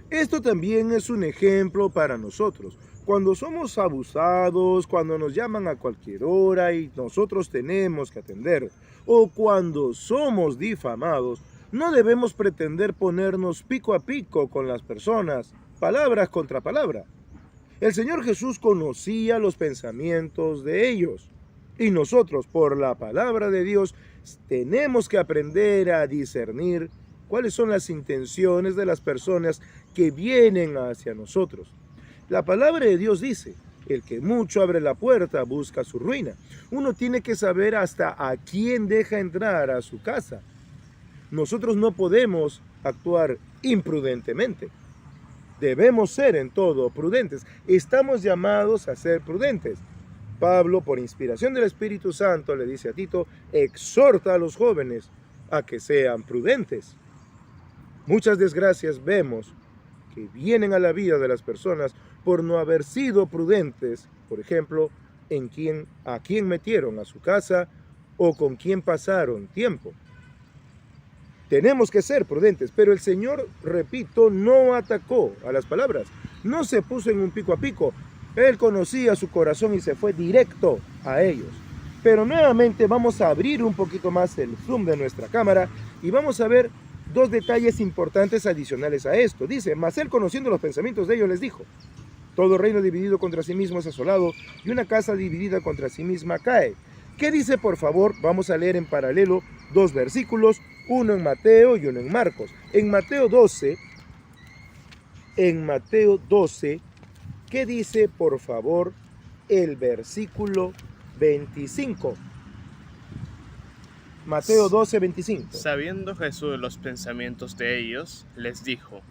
Esto también es un ejemplo para nosotros. Cuando somos abusados, cuando nos llaman a cualquier hora y nosotros tenemos que atender, o cuando somos difamados, no debemos pretender ponernos pico a pico con las personas, palabra contra palabra. El Señor Jesús conocía los pensamientos de ellos. Y nosotros, por la palabra de Dios, tenemos que aprender a discernir cuáles son las intenciones de las personas que vienen hacia nosotros. La palabra de Dios dice, el que mucho abre la puerta busca su ruina. Uno tiene que saber hasta a quién deja entrar a su casa. Nosotros no podemos actuar imprudentemente. Debemos ser en todo prudentes. Estamos llamados a ser prudentes. Pablo, por inspiración del Espíritu Santo, le dice a Tito, exhorta a los jóvenes a que sean prudentes. Muchas desgracias vemos que vienen a la vida de las personas por no haber sido prudentes, por ejemplo, a quién metieron a su casa o con quién pasaron tiempo. Tenemos que ser prudentes, pero el Señor, repito, no atacó a las palabras, no se puso en un pico a pico. Él conocía su corazón y se fue directo a ellos. Pero nuevamente vamos a abrir un poquito más el zoom de nuestra cámara y vamos a ver dos detalles importantes adicionales a esto. Dice, mas él conociendo los pensamientos de ellos les dijo, todo reino dividido contra sí mismo es asolado y una casa dividida contra sí misma cae. ¿Qué dice, por favor? Vamos a leer en paralelo dos versículos, uno en Mateo y uno en Marcos. En Mateo 12, ¿qué dice, por favor, el versículo 25? Mateo 12, 25. Sabiendo Jesús los pensamientos de ellos, les dijo,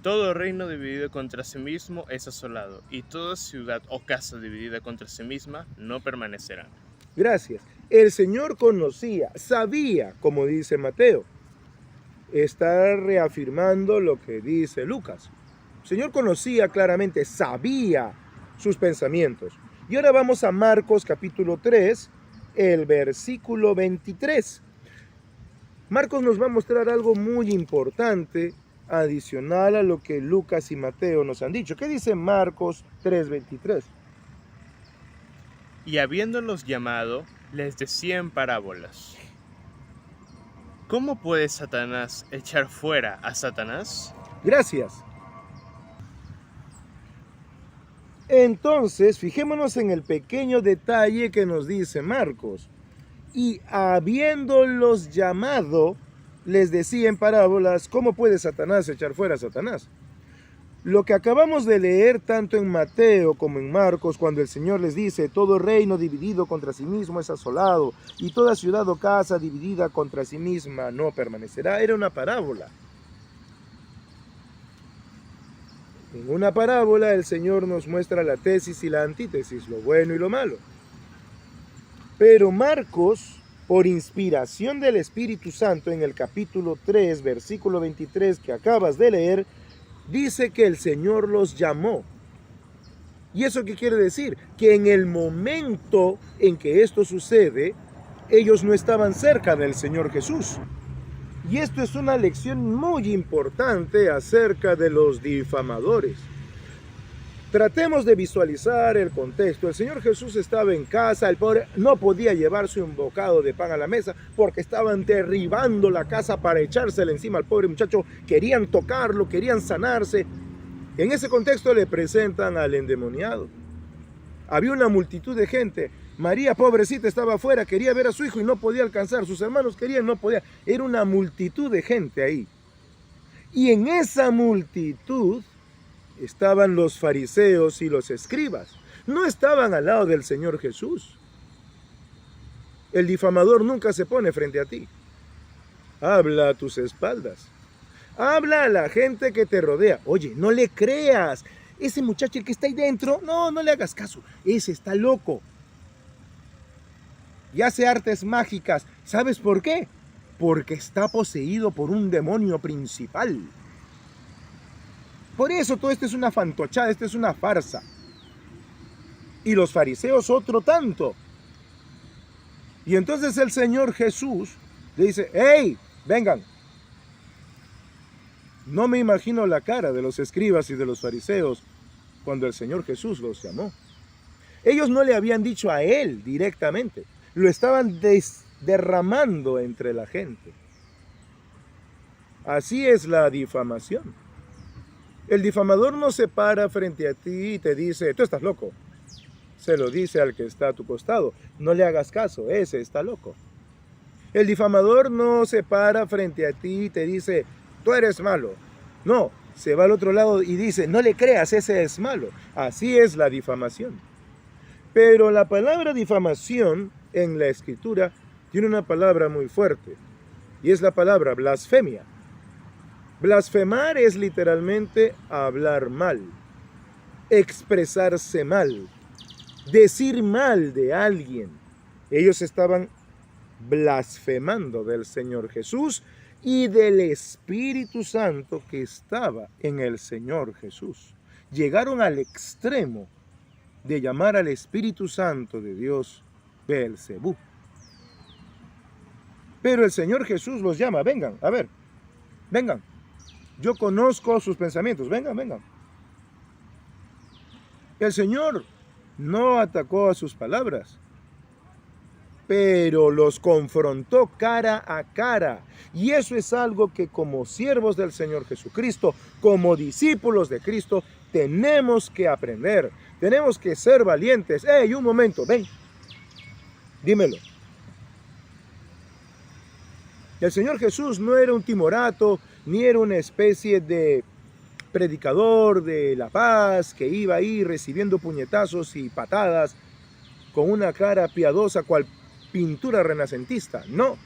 todo reino dividido contra sí mismo es asolado, y toda ciudad o casa dividida contra sí misma no permanecerá. Gracias. El Señor conocía, sabía, como dice Mateo. Está reafirmando lo que dice Lucas. El Señor conocía claramente, sabía sus pensamientos. Y ahora vamos a Marcos capítulo 3, el versículo 23. Marcos nos va a mostrar algo muy importante, adicional a lo que Lucas y Mateo nos han dicho. ¿Qué dice Marcos 3:23? Y habiéndolos llamado, les decía en parábolas. ¿Cómo puede Satanás echar fuera a Satanás? Gracias. Entonces, fijémonos en el pequeño detalle que nos dice Marcos. Y habiéndolos llamado, les decía en parábolas, ¿cómo puede Satanás echar fuera a Satanás? Lo que acabamos de leer tanto en Mateo como en Marcos, cuando el Señor les dice, todo reino dividido contra sí mismo es asolado, y toda ciudad o casa dividida contra sí misma no permanecerá, era una parábola. En una parábola el Señor nos muestra la tesis y la antítesis, lo bueno y lo malo. Pero Marcos, por inspiración del Espíritu Santo, en el capítulo 3, versículo 23 que acabas de leer, dice que el Señor los llamó. ¿Y eso qué quiere decir? Que en el momento en que esto sucede, ellos no estaban cerca del Señor Jesús. Y esto es una lección muy importante acerca de los difamadores. Tratemos de visualizar el contexto. El Señor Jesús estaba en casa, el pobre no podía llevarse un bocado de pan a la mesa porque estaban derribando la casa para echársela encima al pobre muchacho. Querían tocarlo, querían sanarse. En ese contexto le presentan al endemoniado. Había una multitud de gente. María, pobrecita, estaba afuera, quería ver a su hijo y no podía alcanzar. Sus hermanos querían, no podía. Era una multitud de gente ahí. Y en esa multitud estaban los fariseos y los escribas. No estaban al lado del Señor Jesús. El difamador nunca se pone frente a ti. Habla a tus espaldas. Habla a la gente que te rodea. Oye, no le creas. Ese muchacho que está ahí dentro, no le hagas caso. Ese está loco. Y hace artes mágicas. ¿Sabes por qué? Porque está poseído por un demonio principal. Por eso todo esto es una fantochada, esto es una farsa. Y los fariseos otro tanto. Y entonces el Señor Jesús le dice, ¡hey, vengan! No me imagino la cara de los escribas y de los fariseos cuando el Señor Jesús los llamó. Ellos no le habían dicho a él directamente, lo estaban derramando entre la gente. Así es la difamación. El difamador no se para frente a ti y te dice, tú estás loco. Se lo dice al que está a tu costado, no le hagas caso, ese está loco. El difamador no se para frente a ti y te dice, tú eres malo. No, se va al otro lado y dice, no le creas, ese es malo. Así es la difamación. Pero la palabra difamación en la Escritura tiene una palabra muy fuerte, y es la palabra blasfemia. Blasfemar es literalmente hablar mal, expresarse mal, decir mal de alguien. Ellos estaban blasfemando del Señor Jesús y del Espíritu Santo que estaba en el Señor Jesús. Llegaron al extremo de llamar al Espíritu Santo de Dios Beelzebú. Pero el Señor Jesús los llama, vengan, a ver, vengan. Yo conozco sus pensamientos, vengan, vengan. El Señor no atacó a sus palabras, pero los confrontó cara a cara. Y eso es algo que como siervos del Señor Jesucristo, como discípulos de Cristo, tenemos que aprender. Tenemos que ser valientes. ¡Ey, un momento! Ven, dímelo. El Señor Jesús no era un timorato, ni era una especie de predicador de la paz que iba ahí recibiendo puñetazos y patadas con una cara piadosa cual pintura renacentista. No.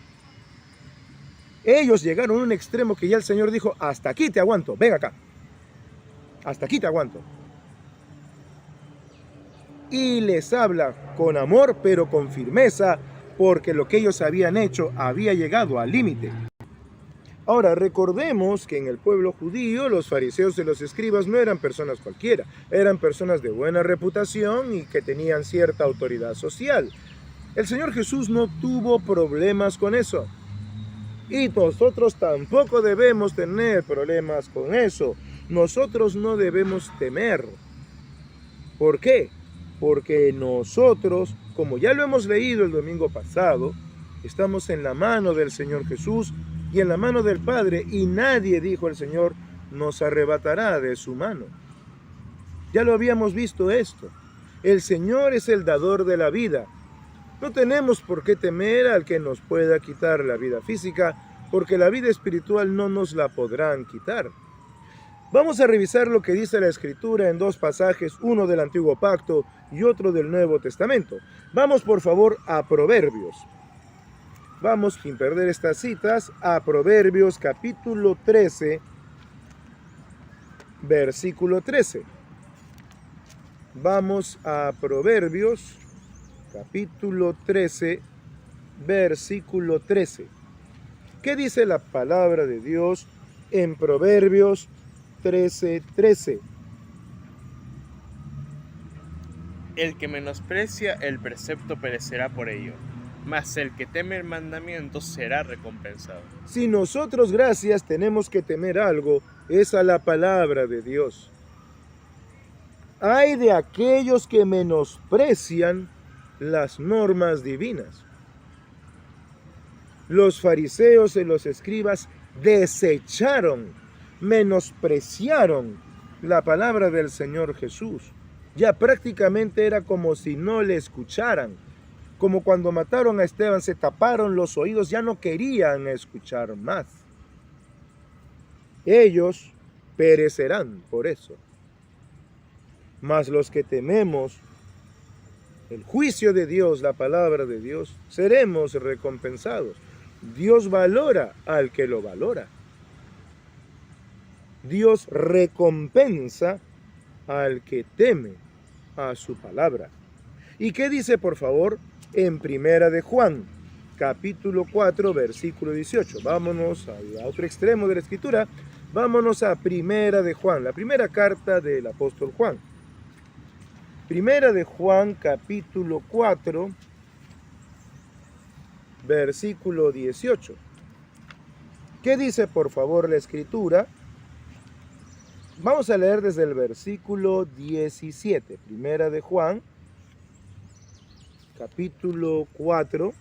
Ellos llegaron a un extremo que ya el Señor dijo, hasta aquí te aguanto, ven acá. Hasta aquí te aguanto. Y les habla con amor, pero con firmeza, porque lo que ellos habían hecho había llegado al límite. Ahora, recordemos que en el pueblo judío los fariseos y los escribas no eran personas cualquiera, eran personas de buena reputación y que tenían cierta autoridad social. El Señor Jesús no tuvo problemas con eso. Y nosotros tampoco debemos tener problemas con eso. Nosotros no debemos temer. ¿Por qué? Porque nosotros, como ya lo hemos leído el domingo pasado, Estamos en la mano del Señor Jesús y en la mano del Padre, y nadie, dijo el Señor, nos arrebatará de su mano. Ya lo habíamos visto esto. El Señor es el dador de la vida. No tenemos por qué temer al que nos pueda quitar la vida física, porque la vida espiritual no nos la podrán quitar. Vamos a revisar lo que dice la Escritura en dos pasajes, uno del Antiguo Pacto y otro del Nuevo Testamento. Vamos por favor a Proverbios. Vamos, sin perder estas citas, a Proverbios capítulo 13, versículo 13. Vamos a Proverbios capítulo 13, versículo 13. ¿Qué dice la palabra de Dios en Proverbios 13:13? El que menosprecia el precepto perecerá por ello, mas el que teme el mandamiento será recompensado. Si nosotros, gracias, tenemos que temer algo, es a la palabra de Dios. Ay de aquellos que menosprecian las normas divinas. Los fariseos y los escribas desecharon, menospreciaron la palabra del Señor Jesús. Ya prácticamente era como si no le escucharan. Como cuando mataron a Esteban, se taparon los oídos, ya no querían escuchar más. Ellos perecerán por eso. Mas los que tememos el juicio de Dios, la palabra de Dios, seremos recompensados. Dios valora al que lo valora. Dios recompensa al que teme a su palabra. ¿Y qué dice, por favor, en Primera de Juan, capítulo 4, versículo 18? Vámonos al otro extremo de la Escritura. Vámonos a Primera de Juan, la primera carta del apóstol Juan. Primera de Juan, capítulo 4, versículo 18. ¿Qué dice, por favor, la Escritura? Vamos a leer desde el versículo 17. Primera de Juan, capítulo 4,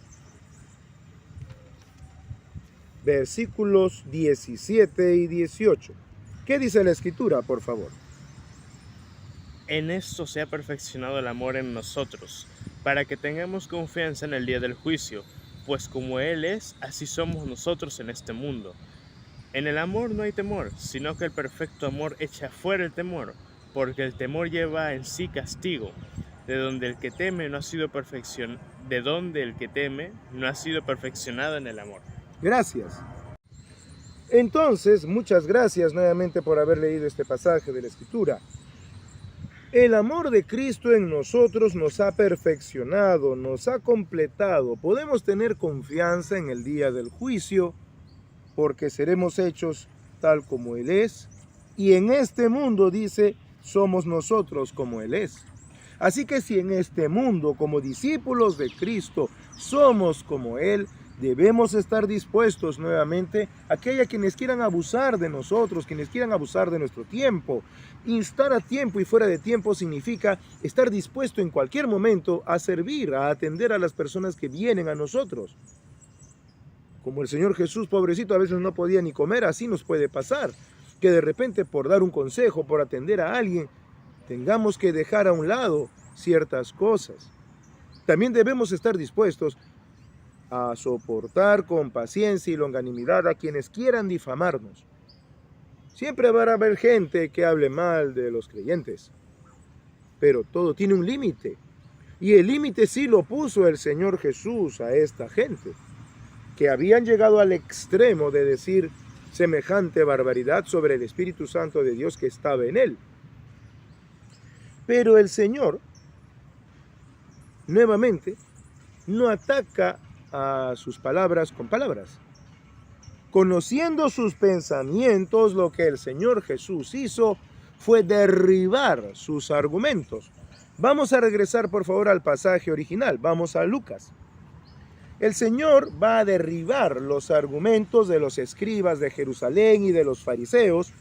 versículos 17 y 18. ¿Qué dice la Escritura, por favor? En esto se ha perfeccionado el amor en nosotros, para que tengamos confianza en el día del juicio, pues como Él es, así somos nosotros en este mundo. En el amor no hay temor, sino que el perfecto amor echa fuera el temor, porque el temor lleva en sí castigo, de donde el que teme no ha sido perfeccionado en el amor. Gracias. Entonces, muchas gracias nuevamente por haber leído este pasaje de la Escritura. El amor de Cristo en nosotros nos ha perfeccionado, nos ha completado. Podemos tener confianza en el día del juicio, porque seremos hechos tal como Él es. Y en este mundo, dice, somos nosotros como Él es. Así que si en este mundo, como discípulos de Cristo, somos como Él, debemos estar dispuestos nuevamente a quienes quieran abusar de nosotros, quienes quieran abusar de nuestro tiempo. Instar a tiempo y fuera de tiempo significa estar dispuesto en cualquier momento a servir, a atender a las personas que vienen a nosotros. Como el Señor Jesús, pobrecito, a veces no podía ni comer, así nos puede pasar. Que de repente por dar un consejo, por atender a alguien, tengamos que dejar a un lado ciertas cosas. También debemos estar dispuestos a soportar con paciencia y longanimidad a quienes quieran difamarnos. Siempre va a haber gente que hable mal de los creyentes, pero todo tiene un límite. Y el límite sí lo puso el Señor Jesús a esta gente, que habían llegado al extremo de decir semejante barbaridad sobre el Espíritu Santo de Dios que estaba en él. Pero el Señor, nuevamente, no ataca a sus palabras con palabras. Conociendo sus pensamientos, lo que el Señor Jesús hizo fue derribar sus argumentos. Vamos a regresar, por favor, al pasaje original. Vamos a Lucas. El Señor va a derribar los argumentos de los escribas de Jerusalén y de los fariseos,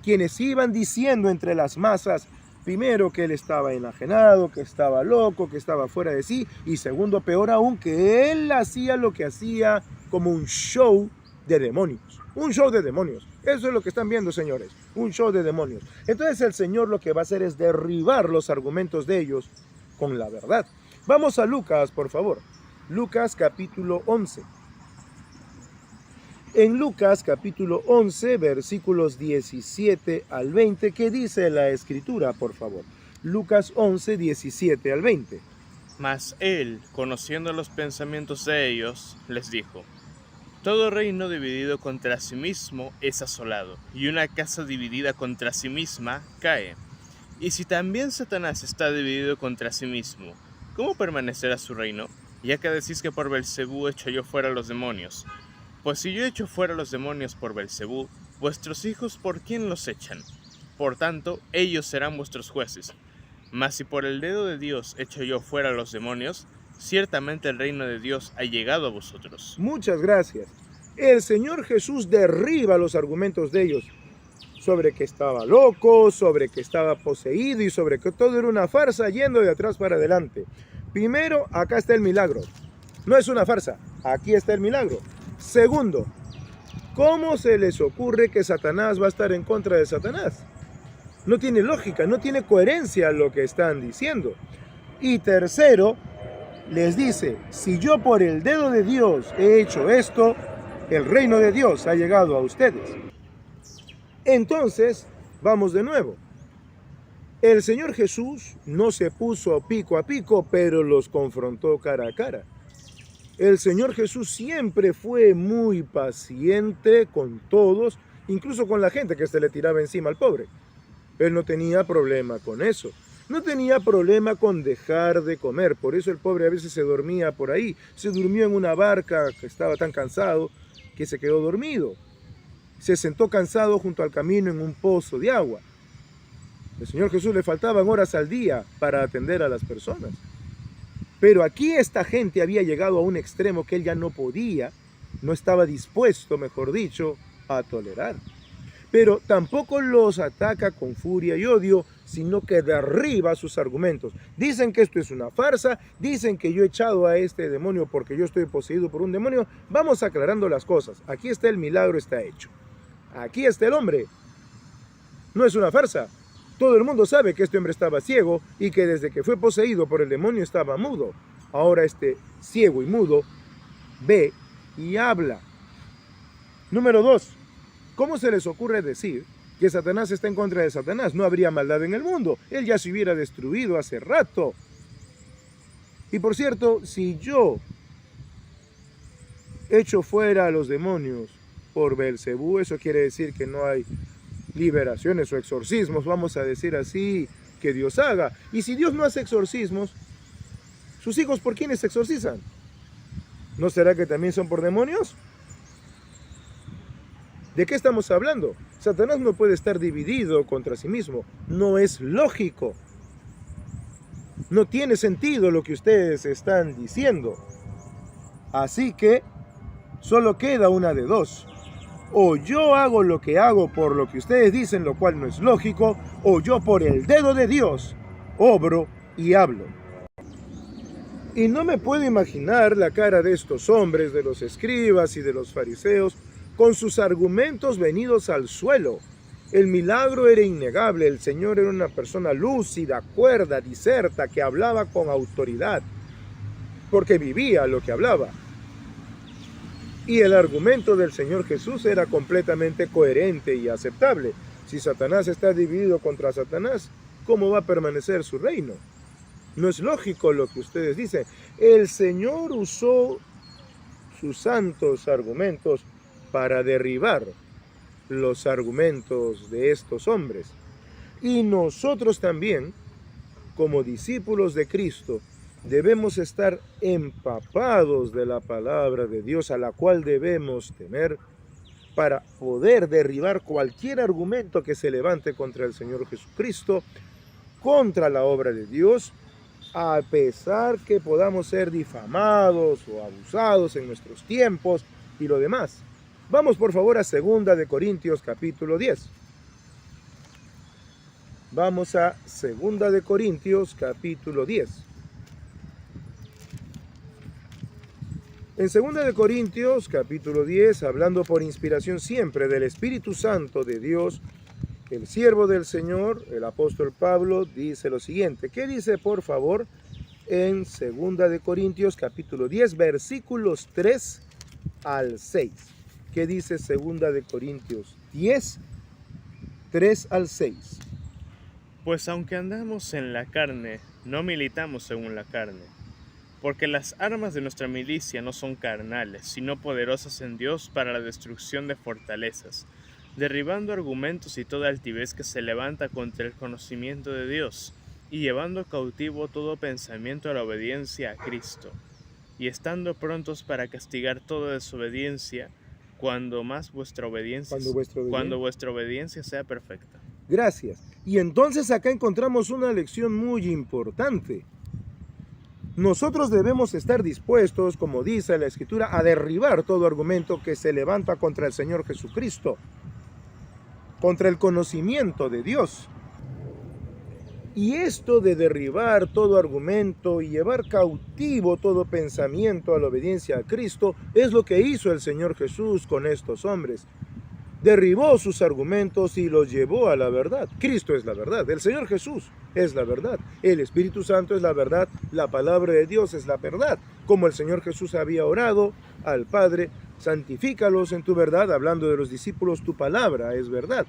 quienes iban diciendo entre las masas: Primero, que él estaba enajenado, que estaba loco, que estaba fuera de sí. Y segundo, peor aún, que él hacía lo que hacía como un show de demonios. Un show de demonios. Eso es lo que están viendo, señores. Un show de demonios. Entonces el Señor lo que va a hacer es derribar los argumentos de ellos con la verdad. Vamos a Lucas, por favor. Lucas capítulo 11. En Lucas capítulo 11, versículos 17 al 20, ¿qué dice la Escritura, por favor? Lucas 11, 17 al 20. Mas él, conociendo los pensamientos de ellos, les dijo: todo reino dividido contra sí mismo es asolado, y una casa dividida contra sí misma cae. Y si también Satanás está dividido contra sí mismo, ¿cómo permanecerá su reino? Ya que decís que por Belcebú echo yo fuera los demonios. Pues si yo echo fuera los demonios por Belcebú, vuestros hijos ¿por quién los echan? Por tanto, ellos serán vuestros jueces. Mas si por el dedo de Dios echo yo fuera los demonios, ciertamente el reino de Dios ha llegado a vosotros. Muchas gracias. El Señor Jesús derriba los argumentos de ellos sobre que estaba loco, sobre que estaba poseído y sobre que todo era una farsa yendo de atrás para adelante. Primero, acá está el milagro. No es una farsa, aquí está el milagro. Segundo, ¿cómo se les ocurre que Satanás va a estar en contra de Satanás? No tiene lógica, no tiene coherencia lo que están diciendo. Y tercero, les dice, si yo por el dedo de Dios he hecho esto, el reino de Dios ha llegado a ustedes. Entonces, vamos de nuevo. El Señor Jesús no se puso pico a pico, pero los confrontó cara a cara. El Señor Jesús siempre fue muy paciente con todos, incluso con la gente que se le tiraba encima al pobre. Él no tenía problema con eso. No tenía problema con dejar de comer. Por eso el pobre a veces se dormía por ahí. Se durmió en una barca que estaba tan cansado que se quedó dormido. Se sentó cansado junto al camino en un pozo de agua. Al Señor Jesús le faltaban horas al día para atender a las personas. Pero aquí esta gente había llegado a un extremo que él ya no podía, no estaba dispuesto, mejor dicho, a tolerar. Pero tampoco los ataca con furia y odio, sino que derriba sus argumentos. Dicen que esto es una farsa, dicen que yo he echado a este demonio porque yo estoy poseído por un demonio. Vamos aclarando las cosas. Aquí está el milagro, está hecho. Aquí está el hombre. No es una farsa. Todo el mundo sabe que este hombre estaba ciego y que desde que fue poseído por el demonio estaba mudo. Ahora este ciego y mudo ve y habla. Número 2. ¿Cómo se les ocurre decir que Satanás está en contra de Satanás? No habría maldad en el mundo. Él ya se hubiera destruido hace rato. Y por cierto, si yo echo fuera a los demonios por Belcebú, eso quiere decir que no hay liberaciones o exorcismos, vamos a decir así, que Dios haga. Y si Dios no hace exorcismos, ¿sus hijos por quiénes se exorcizan? ¿No será que también son por demonios? ¿De qué estamos hablando? Satanás no puede estar dividido contra sí mismo. No es lógico. No tiene sentido lo que ustedes están diciendo. Así que solo queda una de dos. O yo hago lo que hago por lo que ustedes dicen, lo cual no es lógico, o yo por el dedo de Dios obro y hablo. Y no me puedo imaginar la cara de estos hombres, de los escribas y de los fariseos, con sus argumentos venidos al suelo. El milagro era innegable, el Señor era una persona lúcida, cuerda, diserta, que hablaba con autoridad, porque vivía lo que hablaba. Y el argumento del Señor Jesús era completamente coherente y aceptable. Si Satanás está dividido contra Satanás, ¿cómo va a permanecer su reino? No es lógico lo que ustedes dicen. El Señor usó sus santos argumentos para derribar los argumentos de estos hombres. Y nosotros también, como discípulos de Cristo, debemos estar empapados de la palabra de Dios, a la cual debemos temer, para poder derribar cualquier argumento que se levante contra el Señor Jesucristo, contra la obra de Dios, a pesar que podamos ser difamados o abusados en nuestros tiempos y lo demás. Vamos por favor a 2 de Corintios capítulo 10. Vamos a 2 de Corintios, capítulo 10. En 2 de Corintios, capítulo 10, hablando por inspiración siempre del Espíritu Santo de Dios, el siervo del Señor, el apóstol Pablo, dice lo siguiente. ¿Qué dice, por favor, en 2 de Corintios, capítulo 10, versículos 3 al 6? ¿Qué dice 2 de Corintios 10, 3 al 6? Pues aunque andamos en la carne, no militamos según la carne, porque las armas de nuestra milicia no son carnales, sino poderosas en Dios para la destrucción de fortalezas, derribando argumentos y toda altivez que se levanta contra el conocimiento de Dios, y llevando cautivo todo pensamiento a la obediencia a Cristo, y estando prontos para castigar toda desobediencia, cuando vuestra obediencia sea perfecta. Gracias. Y entonces acá encontramos una lección muy importante. Nosotros debemos estar dispuestos, como dice la Escritura, a derribar todo argumento que se levanta contra el Señor Jesucristo, contra el conocimiento de Dios. Y esto de derribar todo argumento y llevar cautivo todo pensamiento a la obediencia a Cristo es lo que hizo el Señor Jesús con estos hombres. Derribó sus argumentos y los llevó a la verdad. Cristo es la verdad, el Señor Jesús es la verdad, el Espíritu Santo es la verdad, la palabra de Dios es la verdad. Como el Señor Jesús había orado al Padre, santifícalos en tu verdad, hablando de los discípulos, tu palabra es verdad.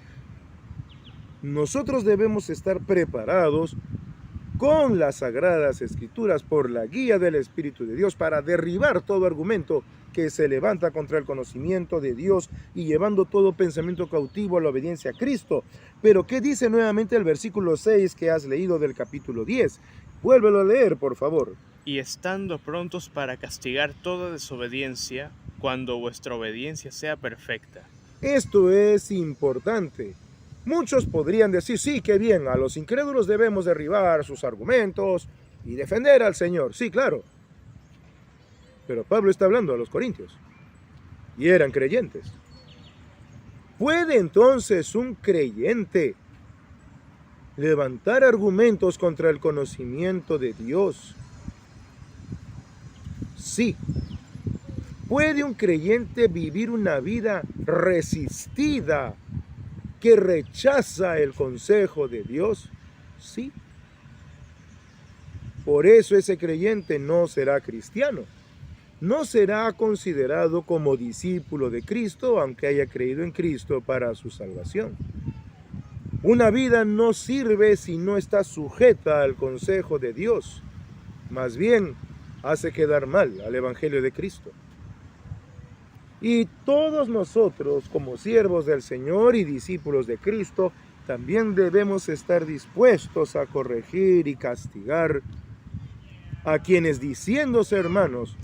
Nosotros debemos estar preparados con las Sagradas Escrituras por la guía del Espíritu de Dios para derribar todo argumento que se levanta contra el conocimiento de Dios y llevando todo pensamiento cautivo a la obediencia a Cristo. Pero ¿qué dice nuevamente el versículo 6 que has leído del capítulo 10? Vuélvelo a leer, por favor. Y estando prontos para castigar toda desobediencia, cuando vuestra obediencia sea perfecta. Esto es importante. Muchos podrían decir, sí, qué bien, a los incrédulos debemos derribar sus argumentos y defender al Señor. Sí, claro. Pero Pablo está hablando a los corintios y eran creyentes. ¿Puede entonces un creyente levantar argumentos contra el conocimiento de Dios? Sí. ¿Puede un creyente vivir una vida resistida que rechaza el consejo de Dios? Sí. Por eso ese creyente no será cristiano. No será considerado como discípulo de Cristo, aunque haya creído en Cristo para su salvación. Una vida no sirve si no está sujeta al consejo de Dios. Más bien, hace quedar mal al Evangelio de Cristo. Y todos nosotros, como siervos del Señor y discípulos de Cristo, también debemos estar dispuestos a corregir y castigar a quienes, diciéndose hermanos,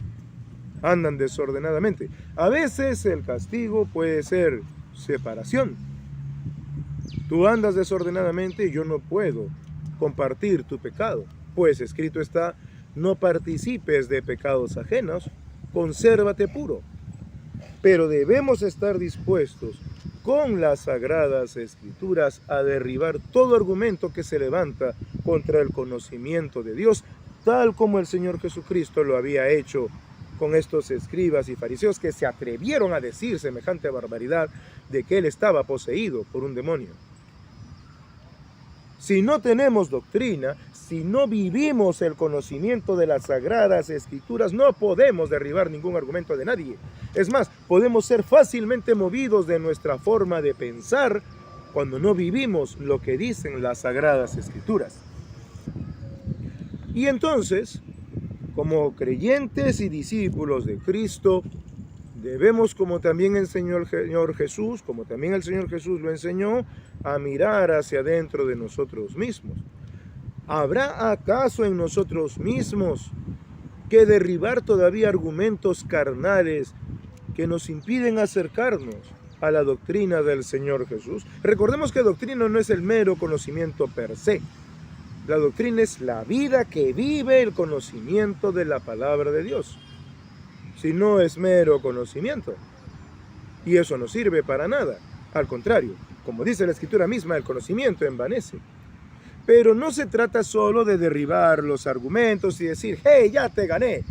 andan desordenadamente. A veces el castigo puede ser separación. Tú andas desordenadamente y yo no puedo compartir tu pecado, pues escrito está, no participes de pecados ajenos, consérvate puro. Pero debemos estar dispuestos con las Sagradas Escrituras a derribar todo argumento que se levanta contra el conocimiento de Dios, tal como el Señor Jesucristo lo había hecho con estos escribas y fariseos que se atrevieron a decir semejante barbaridad de que él estaba poseído por un demonio. Si no tenemos doctrina, si no vivimos el conocimiento de las Sagradas Escrituras, no podemos derribar ningún argumento de nadie. Es más, podemos ser fácilmente movidos de nuestra forma de pensar cuando no vivimos lo que dicen las Sagradas Escrituras. Y entonces, como creyentes y discípulos de Cristo, debemos, como también enseñó el Señor Jesús, como también el Señor Jesús lo enseñó, a mirar hacia adentro de nosotros mismos. ¿Habrá acaso en nosotros mismos que derribar todavía argumentos carnales que nos impiden acercarnos a la doctrina del Señor Jesús? Recordemos que doctrina no es el mero conocimiento per se. La doctrina es la vida que vive el conocimiento de la palabra de Dios. Si no es mero conocimiento, y eso no sirve para nada. Al contrario, como dice la Escritura misma, el conocimiento envanece. Pero no se trata solo de derribar los argumentos y decir, hey, ya te gané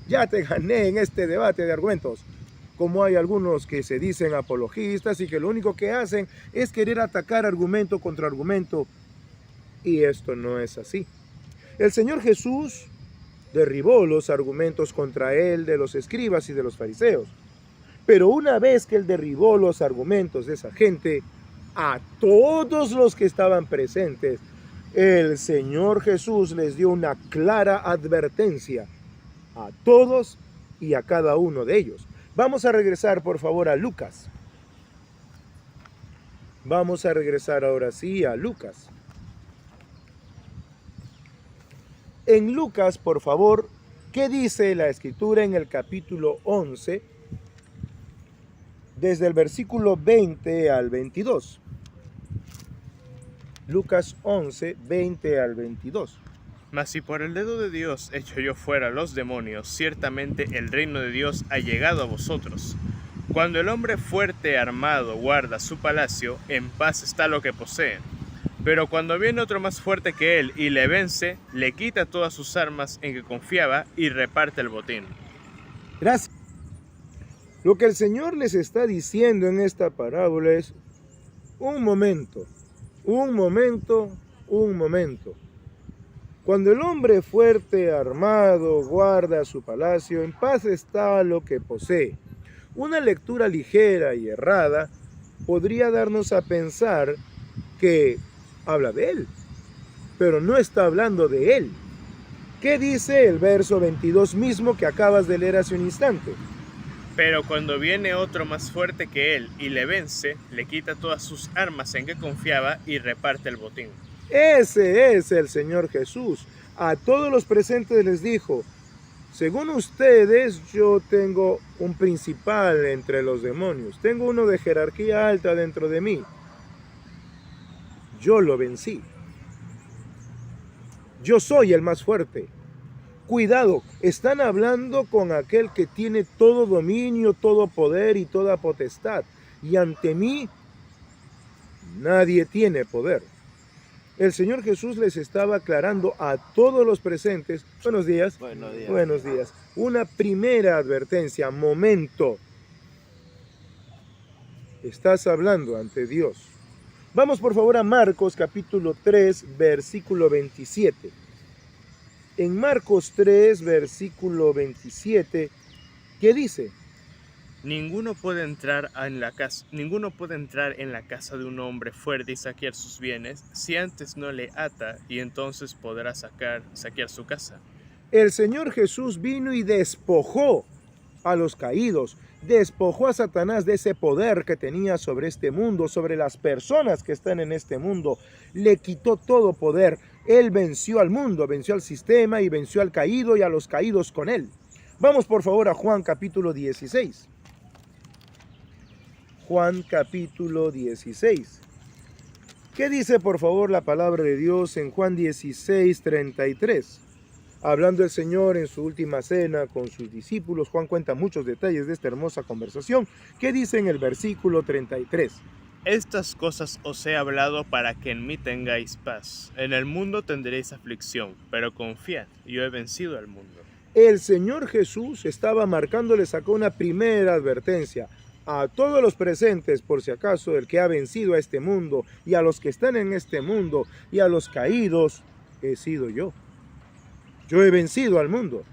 en este debate de argumentos. Como hay algunos que se dicen apologistas y que lo único que hacen es querer atacar argumento contra argumento. Y esto no es así. El Señor Jesús derribó los argumentos contra él de los escribas y de los fariseos. Pero una vez que él derribó los argumentos de esa gente, a todos los que estaban presentes, el Señor Jesús les dio una clara advertencia a todos y a cada uno de ellos. Vamos a regresar, por favor, a Lucas. Vamos a regresar ahora sí a Lucas. En Lucas, por favor, ¿qué dice la Escritura en el capítulo 11, desde el versículo 20 al 22? Lucas 11, 20 al 22. Mas si por el dedo de Dios echo yo fuera los demonios, ciertamente el reino de Dios ha llegado a vosotros. Cuando el hombre fuerte armado guarda su palacio, en paz está lo que posee. Pero cuando viene otro más fuerte que él y le vence, le quita todas sus armas en que confiaba y reparte el botín. Gracias. Lo que el Señor les está diciendo en esta parábola es un momento. Cuando el hombre fuerte, armado, guarda su palacio, en paz está lo que posee. Una lectura ligera y errada podría darnos a pensar que habla de él, pero no está hablando de él. ¿Qué dice el verso 22 mismo que acabas de leer hace un instante? Pero cuando viene otro más fuerte que él y le vence, le quita todas sus armas en que confiaba y reparte el botín. Ese es el Señor Jesús. A todos los presentes les dijo, según ustedes, yo tengo un principal entre los demonios. Tengo uno de jerarquía alta dentro de mí. Yo lo vencí. Yo soy el más fuerte. Cuidado, están hablando con aquel que tiene todo dominio, todo poder y toda potestad. Y ante mí, nadie tiene poder. El Señor Jesús les estaba aclarando a todos los presentes, buenos días, buenos días, una primera advertencia, momento. Estás hablando ante Dios. Vamos por favor a Marcos capítulo 3, versículo 27. En Marcos 3, versículo 27, ¿qué dice? Ninguno puede entrar en la casa de un hombre fuerte y saquear sus bienes si antes no le ata, y entonces podrá saquear su casa. El Señor Jesús vino y despojó a los caídos, despojó a Satanás de ese poder que tenía sobre este mundo, sobre las personas que están en este mundo. Le quitó todo poder. Él venció al mundo, venció al sistema y venció al caído y a los caídos con él. Vamos por favor a Juan capítulo 16. Juan capítulo 16. ¿Qué dice por favor la palabra de Dios en Juan 16, 33? Hablando el Señor en su última cena con sus discípulos, Juan cuenta muchos detalles de esta hermosa conversación. ¿Qué dice en el versículo 33? Estas cosas os he hablado para que en mí tengáis paz. En el mundo tendréis aflicción, pero confiad, yo he vencido al mundo. El Señor Jesús estaba marcándoles acá una primera advertencia a todos los presentes, por si acaso, el que ha vencido a este mundo y a los que están en este mundo y a los caídos, he sido yo. Yo he vencido al mundo.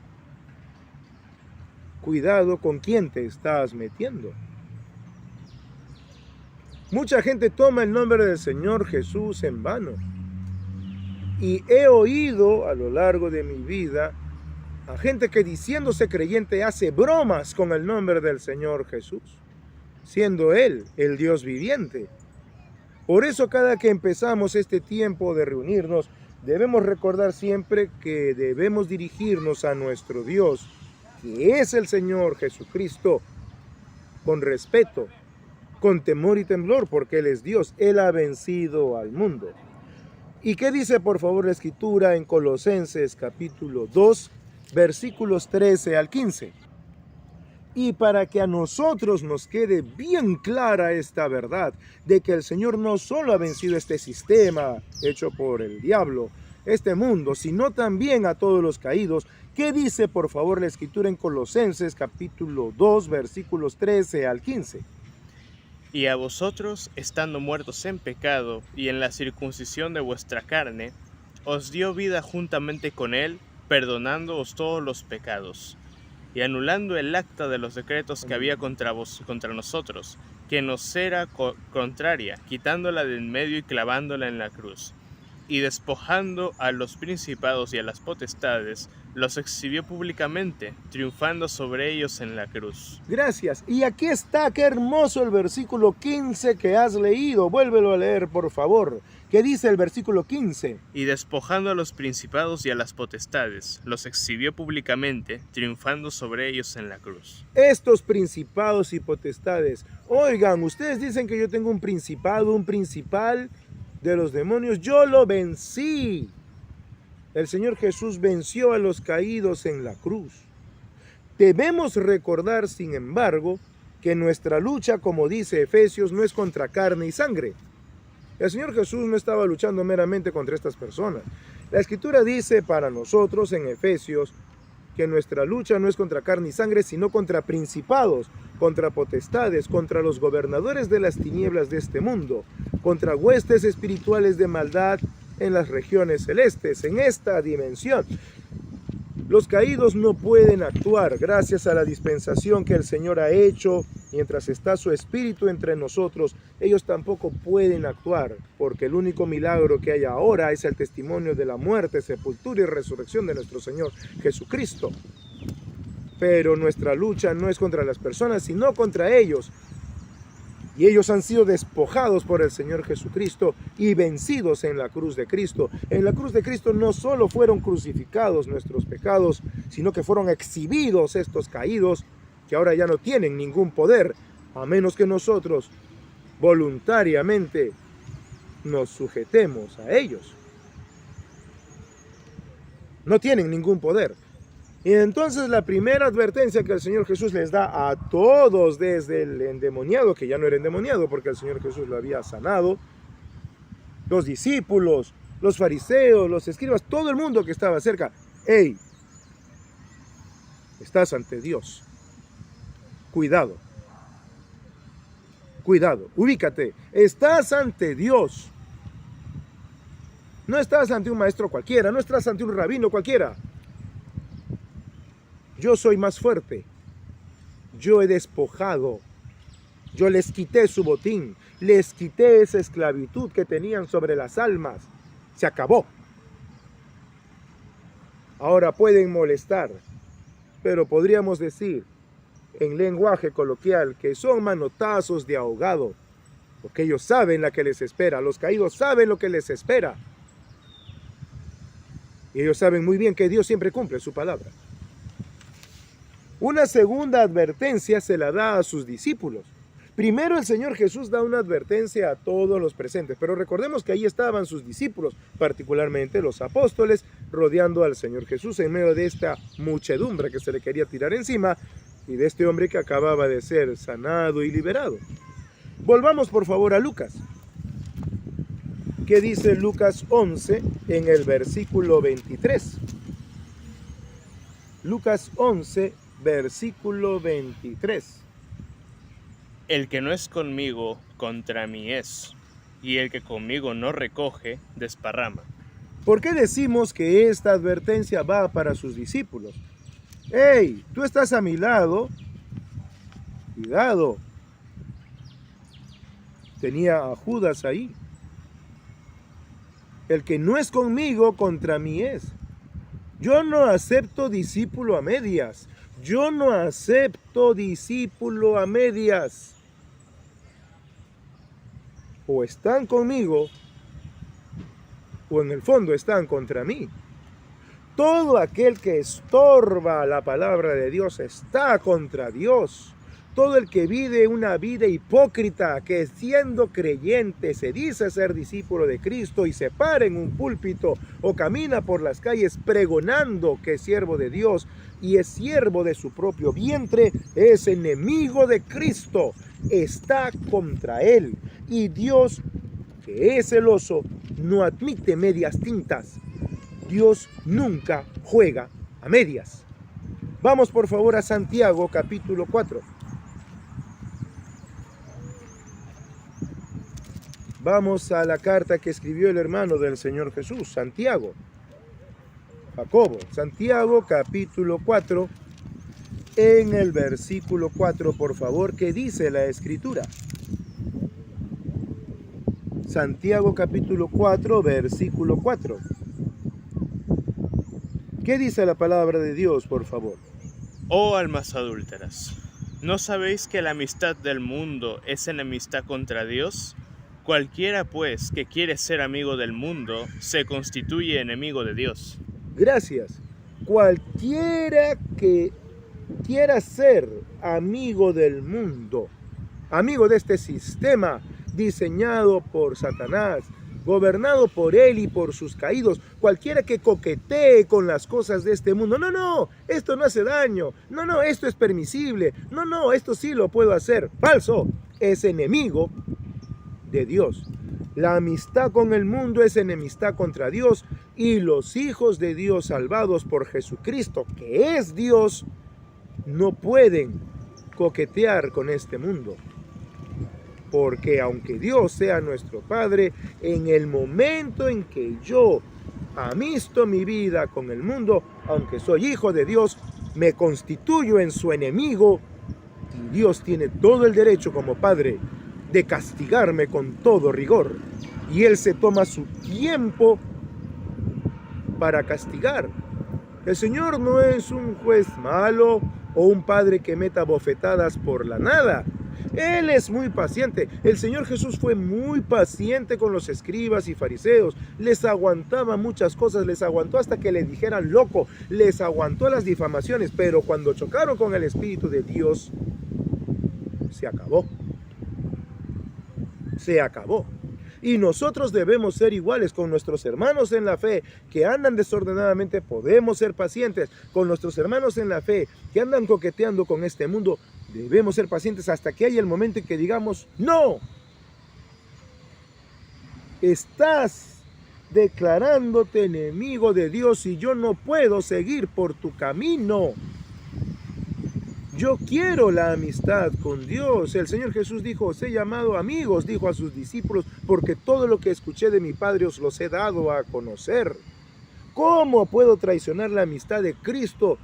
Cuidado con quién te estás metiendo. Mucha gente toma el nombre del Señor Jesús en vano. Y he oído a lo largo de mi vida a gente que diciéndose creyente hace bromas con el nombre del Señor Jesús, siendo Él el Dios viviente. Por eso cada que empezamos este tiempo de reunirnos, debemos recordar siempre que debemos dirigirnos a nuestro Dios, que es el Señor Jesucristo, con respeto, con temor y temblor, porque Él es Dios. Él ha vencido al mundo. ¿Y qué dice por favor la Escritura en Colosenses capítulo 2, versículos 13 al 15? Y para que a nosotros nos quede bien clara esta verdad de que el Señor no solo ha vencido este sistema hecho por el diablo, este mundo, sino también a todos los caídos. ¿Qué dice por favor la Escritura en Colosenses capítulo 2 versículos 13 al 15? Y a vosotros, estando muertos en pecado y en la circuncisión de vuestra carne, os dio vida juntamente con él, perdonándoos todos los pecados, y anulando el acta de los decretos que había contra nosotros, que nos era contraria, quitándola de en medio y clavándola en la cruz. Y despojando a los principados y a las potestades, los exhibió públicamente, triunfando sobre ellos en la cruz. Gracias. Y aquí está, qué hermoso el versículo 15 que has leído. Vuélvelo a leer, por favor. ¿Qué dice el versículo 15? Y despojando a los principados y a las potestades, los exhibió públicamente, triunfando sobre ellos en la cruz. Estos principados y potestades. Oigan, ustedes dicen que yo tengo un principado, un principal de los demonios. Yo lo vencí. El Señor Jesús venció a los caídos en la cruz. Debemos recordar, sin embargo, que nuestra lucha, como dice Efesios, no es contra carne y sangre. El Señor Jesús no estaba luchando meramente contra estas personas. La Escritura dice para nosotros en Efesios que nuestra lucha no es contra carne y sangre, sino contra principados, contra potestades, contra los gobernadores de las tinieblas de este mundo, contra huestes espirituales de maldad en las regiones celestes, en esta dimensión. Los caídos no pueden actuar gracias a la dispensación que el Señor ha hecho. Mientras está su Espíritu entre nosotros, ellos tampoco pueden actuar, porque el único milagro que hay ahora es el testimonio de la muerte, sepultura y resurrección de nuestro Señor Jesucristo. Pero nuestra lucha no es contra las personas, sino contra ellos. Y ellos han sido despojados por el Señor Jesucristo y vencidos en la cruz de Cristo. En la cruz de Cristo no solo fueron crucificados nuestros pecados, sino que fueron exhibidos estos caídos, que ahora ya no tienen ningún poder, a menos que nosotros voluntariamente nos sujetemos a ellos. No tienen ningún poder. Y entonces la primera advertencia que el Señor Jesús les da a todos, desde el endemoniado, que ya no era endemoniado porque el Señor Jesús lo había sanado, los discípulos, los fariseos, los escribas, todo el mundo que estaba cerca. ¡Ey! Estás ante Dios. Cuidado. Cuidado. Ubícate. Estás ante Dios. No estás ante un maestro cualquiera, no estás ante un rabino cualquiera. Yo soy más fuerte. Yo he despojado. Yo les quité su botín. Les quité esa esclavitud que tenían sobre las almas. Se acabó. Ahora pueden molestar, pero podríamos decir en lenguaje coloquial que son manotazos de ahogado, porque ellos saben la que les espera. Los caídos saben lo que les espera. Y ellos saben muy bien que Dios siempre cumple su palabra. Una segunda advertencia se la da a sus discípulos. Primero el Señor Jesús da una advertencia a todos los presentes, pero recordemos que ahí estaban sus discípulos, particularmente los apóstoles, rodeando al Señor Jesús en medio de esta muchedumbre que se le quería tirar encima y de este hombre que acababa de ser sanado y liberado. Volvamos por favor a Lucas. ¿Qué dice Lucas 11 en el versículo 23? Lucas 11, versículo 23. El que no es conmigo, contra mí es, y el que conmigo no recoge, desparrama. ¿Por qué decimos que esta advertencia va para sus discípulos? ¡Hey! Tú estás a mi lado. Cuidado. Tenía a Judas ahí. El que no es conmigo, contra mí es. Yo no acepto discípulo a medias. Yo no acepto discípulo a medias. O están conmigo, o en el fondo están contra mí. Todo aquel que estorba la palabra de Dios está contra Dios. Todo el que vive una vida hipócrita, que siendo creyente se dice ser discípulo de Cristo y se para en un púlpito o camina por las calles pregonando que es siervo de Dios y es siervo de su propio vientre, es enemigo de Cristo, está contra él. Y Dios, que es celoso, no admite medias tintas. Dios nunca juega a medias. Vamos por favor a Santiago capítulo 4. Vamos a la carta que escribió el hermano del Señor Jesús, Santiago. Jacobo, Santiago capítulo 4, en el versículo 4, por favor, ¿qué dice la Escritura? Santiago capítulo 4, versículo 4. ¿Qué dice la palabra de Dios, por favor? Oh almas adúlteras, ¿no sabéis que la amistad del mundo es enemistad contra Dios? Cualquiera, pues, que quiere ser amigo del mundo, se constituye enemigo de Dios. Gracias. Cualquiera que quiera ser amigo del mundo, amigo de este sistema diseñado por Satanás, gobernado por él y por sus caídos, cualquiera que coquetee con las cosas de este mundo, no, esto no hace daño, no, esto es permisible, no, esto sí lo puedo hacer, falso, es enemigo de Dios. La amistad con el mundo es enemistad contra Dios, y los hijos de Dios salvados por Jesucristo, que es Dios, no pueden coquetear con este mundo. Porque aunque Dios sea nuestro Padre, en el momento en que yo amisto mi vida con el mundo, aunque soy hijo de Dios, me constituyo en su enemigo, y Dios tiene todo el derecho como Padre de castigarme con todo rigor. Y Él se toma su tiempo para castigar. El Señor no es un juez malo o un padre que meta bofetadas por la nada. Él es muy paciente. El Señor Jesús fue muy paciente con los escribas y fariseos. Les aguantaba muchas cosas, les aguantó hasta que le dijeran loco, les aguantó las difamaciones, pero cuando chocaron con el Espíritu de Dios, se acabó. Se acabó. Y nosotros debemos ser iguales con nuestros hermanos en la fe que andan desordenadamente. Podemos ser pacientes con nuestros hermanos en la fe que andan coqueteando con este mundo. Debemos ser pacientes hasta que haya el momento en que digamos, no, estás declarándote enemigo de Dios y yo no puedo seguir por tu camino. Yo quiero la amistad con Dios. El Señor Jesús dijo, os he llamado amigos, dijo a sus discípulos, porque todo lo que escuché de mi Padre os los he dado a conocer. ¿Cómo puedo traicionar la amistad de Cristo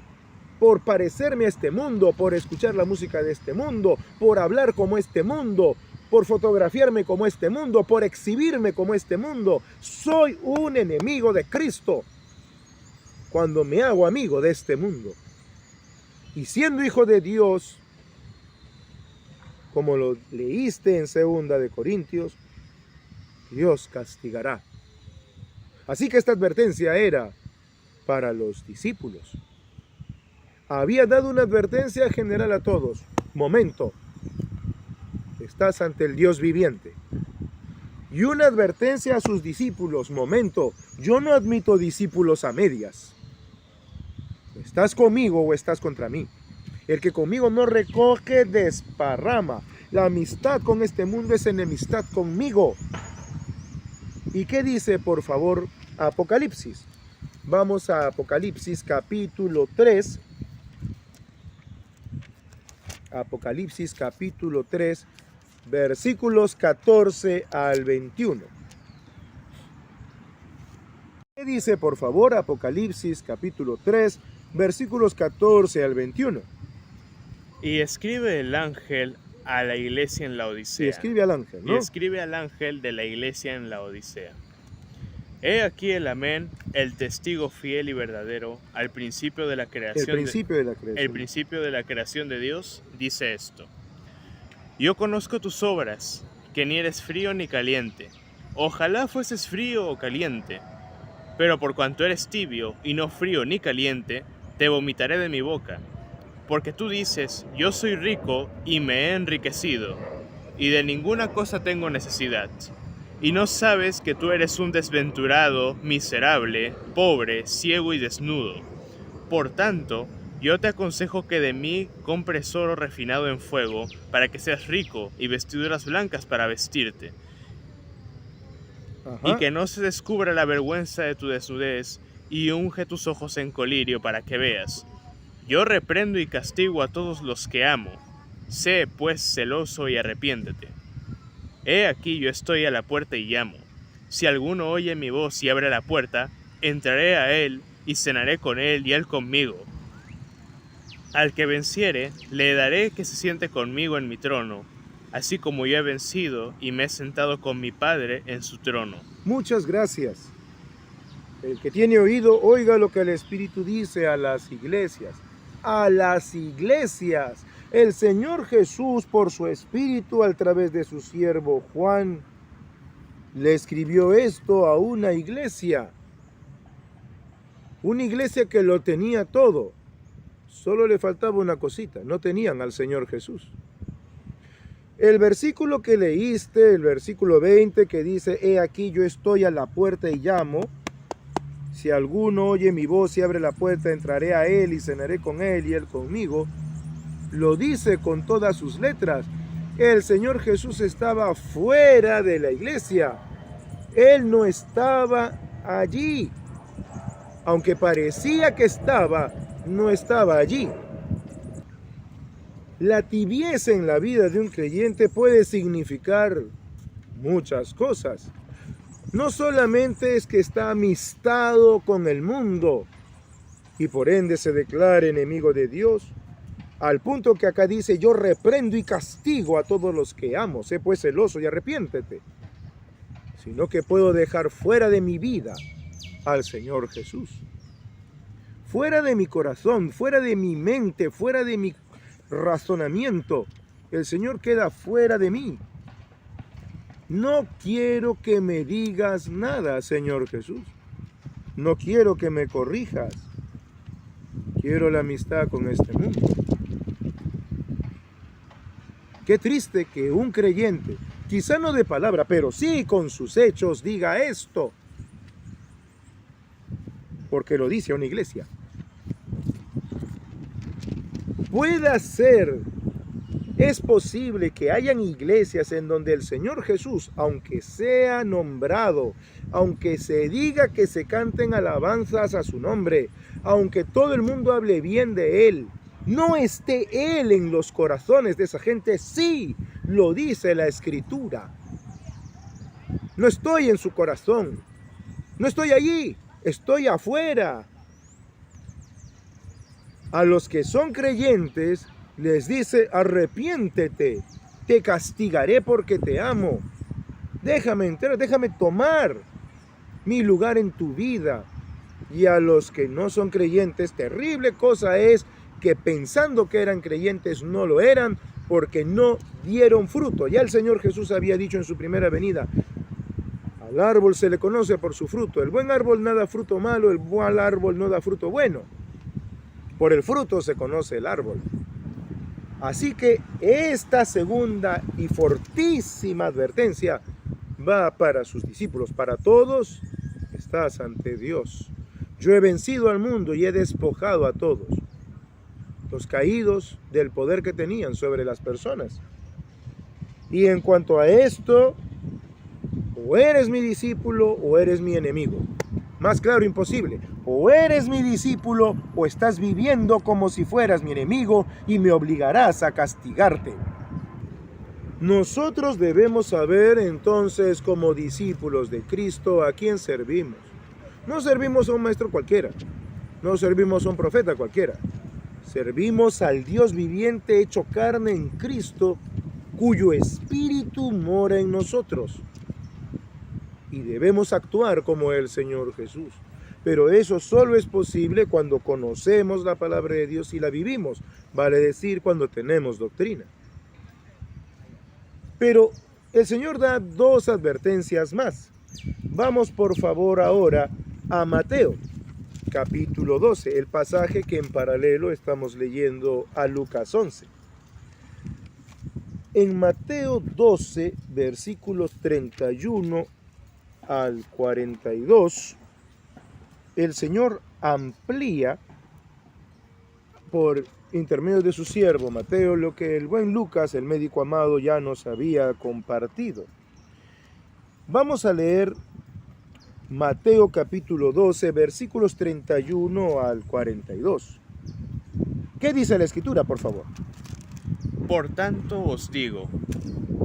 por parecerme a este mundo, por escuchar la música de este mundo, por hablar como este mundo, por fotografiarme como este mundo, por exhibirme como este mundo? Soy un enemigo de Cristo cuando me hago amigo de este mundo. Y siendo hijo de Dios, como lo leíste en 2 de Corintios, Dios castigará. Así que esta advertencia era para los discípulos. Había dado una advertencia general a todos. Momento, estás ante el Dios viviente. Y una advertencia a sus discípulos. Momento, yo no admito discípulos a medias. ¿Estás conmigo o estás contra mí? El que conmigo no recoge, desparrama. La amistad con este mundo es enemistad conmigo. ¿Y qué dice, por favor, Apocalipsis? Vamos a Apocalipsis capítulo 3. Apocalipsis capítulo 3, versículos 14 al 21. ¿Qué dice, por favor, Apocalipsis capítulo 3, versículos 14 al 21? Y escribe el ángel a la iglesia en la Odisea. Y escribe al ángel, ¿no? Y escribe al ángel de la iglesia en la Odisea. He aquí el amén, el testigo fiel y verdadero, al principio de la creación. El principio de la creación de Dios dice esto. Yo conozco tus obras, que ni eres frío ni caliente. Ojalá fueses frío o caliente. Pero por cuanto eres tibio y no frío ni caliente, te vomitaré de mi boca. porque tú dices, yo soy rico y me he enriquecido, y de ninguna cosa tengo necesidad. Y no sabes que tú eres un desventurado, miserable, pobre, ciego y desnudo. Por tanto, yo te aconsejo que de mí compres oro refinado en fuego, para que seas rico, y vestiduras blancas para vestirte, y Ajá. que no se descubra la vergüenza de tu desnudez, y unge tus ojos en colirio para que veas. Yo reprendo y castigo a todos los que amo. Sé, pues, celoso y arrepiéntete. He aquí yo estoy a la puerta y llamo. Si alguno oye mi voz y abre la puerta, entraré a él y cenaré con él y él conmigo. Al que venciere, le daré que se siente conmigo en mi trono, así como yo he vencido y me he sentado con mi Padre en su trono. Muchas gracias. El que tiene oído, oiga lo que el Espíritu dice a las iglesias. A las iglesias. El Señor Jesús, por su Espíritu, a través de su siervo Juan, le escribió esto a una iglesia. Una iglesia que lo tenía todo. Solo le faltaba una cosita. No tenían al Señor Jesús. El versículo que leíste, el versículo 20, que dice, he aquí yo estoy a la puerta y llamo. Si alguno oye mi voz y abre la puerta, entraré a él y cenaré con él y él conmigo. Lo dice con todas sus letras. El Señor Jesús estaba fuera de la iglesia. Él no estaba allí. Aunque parecía que estaba, no estaba allí. La tibieza en la vida de un creyente puede significar muchas cosas. No solamente es que está amistado con el mundo y por ende se declara enemigo de Dios, al punto que acá dice, yo reprendo y castigo a todos los que amo, sé pues celoso y arrepiéntete, sino que puedo dejar fuera de mi vida al Señor Jesús. Fuera de mi corazón, fuera de mi mente, fuera de mi razonamiento, el Señor queda fuera de mí. No quiero que me digas nada, Señor Jesús. No quiero que me corrijas. Quiero la amistad con este mundo. Qué triste que un creyente, quizá no de palabra, pero sí con sus hechos, diga esto. Porque lo dice a una iglesia. Pueda ser, es posible que hayan iglesias en donde el Señor Jesús, aunque sea nombrado, aunque se diga que se canten alabanzas a su nombre, aunque todo el mundo hable bien de Él, no esté Él en los corazones de esa gente. Sí, lo dice la Escritura. No estoy en su corazón, no estoy allí, estoy afuera. A los que son creyentes les dice, arrepiéntete, te castigaré porque te amo. Déjame entrar, déjame tomar mi lugar en tu vida. Y a los que no son creyentes, terrible cosa es que pensando que eran creyentes no lo eran porque no dieron fruto. Ya el Señor Jesús había dicho en su primera venida, al árbol se le conoce por su fruto. El buen árbol no da fruto malo, el mal árbol no da fruto bueno. Por el fruto se conoce el árbol. Así que esta segunda y fortísima advertencia va para sus discípulos, para todos. Estás ante Dios. Yo he vencido al mundo y he despojado a todos los caídos del poder que tenían sobre las personas. Y en cuanto a esto, o eres mi discípulo o eres mi enemigo. Más claro, imposible. O eres mi discípulo o estás viviendo como si fueras mi enemigo y me obligarás a castigarte. Nosotros debemos saber entonces, como discípulos de Cristo, a quién servimos. No servimos a un maestro cualquiera, no servimos a un profeta cualquiera. Servimos al Dios viviente hecho carne en Cristo, cuyo espíritu mora en nosotros. Y debemos actuar como el Señor Jesús. Pero eso solo es posible cuando conocemos la palabra de Dios y la vivimos. Vale decir, cuando tenemos doctrina. Pero el Señor da dos advertencias más. Vamos por favor ahora a Mateo. capítulo 12, el pasaje que en paralelo estamos leyendo a Lucas 11. En Mateo 12, versículos 31 al 42, el Señor amplía por intermedio de su siervo Mateo lo que el buen Lucas, el médico amado, ya nos había compartido. Vamos a leer Mateo capítulo 12, versículos 31 al 42. ¿Qué dice la Escritura, por favor? Por tanto os digo,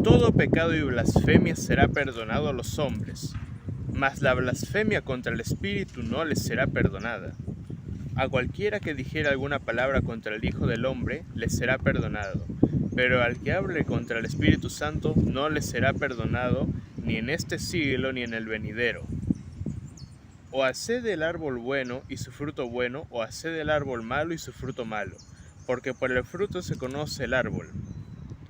todo pecado y blasfemia será perdonado a los hombres, mas la blasfemia contra el Espíritu no les será perdonada. A cualquiera que dijera alguna palabra contra el Hijo del Hombre, le será perdonado, pero al que hable contra el Espíritu Santo, no le será perdonado, ni en este siglo ni en el venidero. O haced del árbol bueno y su fruto bueno, o haced del árbol malo y su fruto malo, porque por el fruto se conoce el árbol.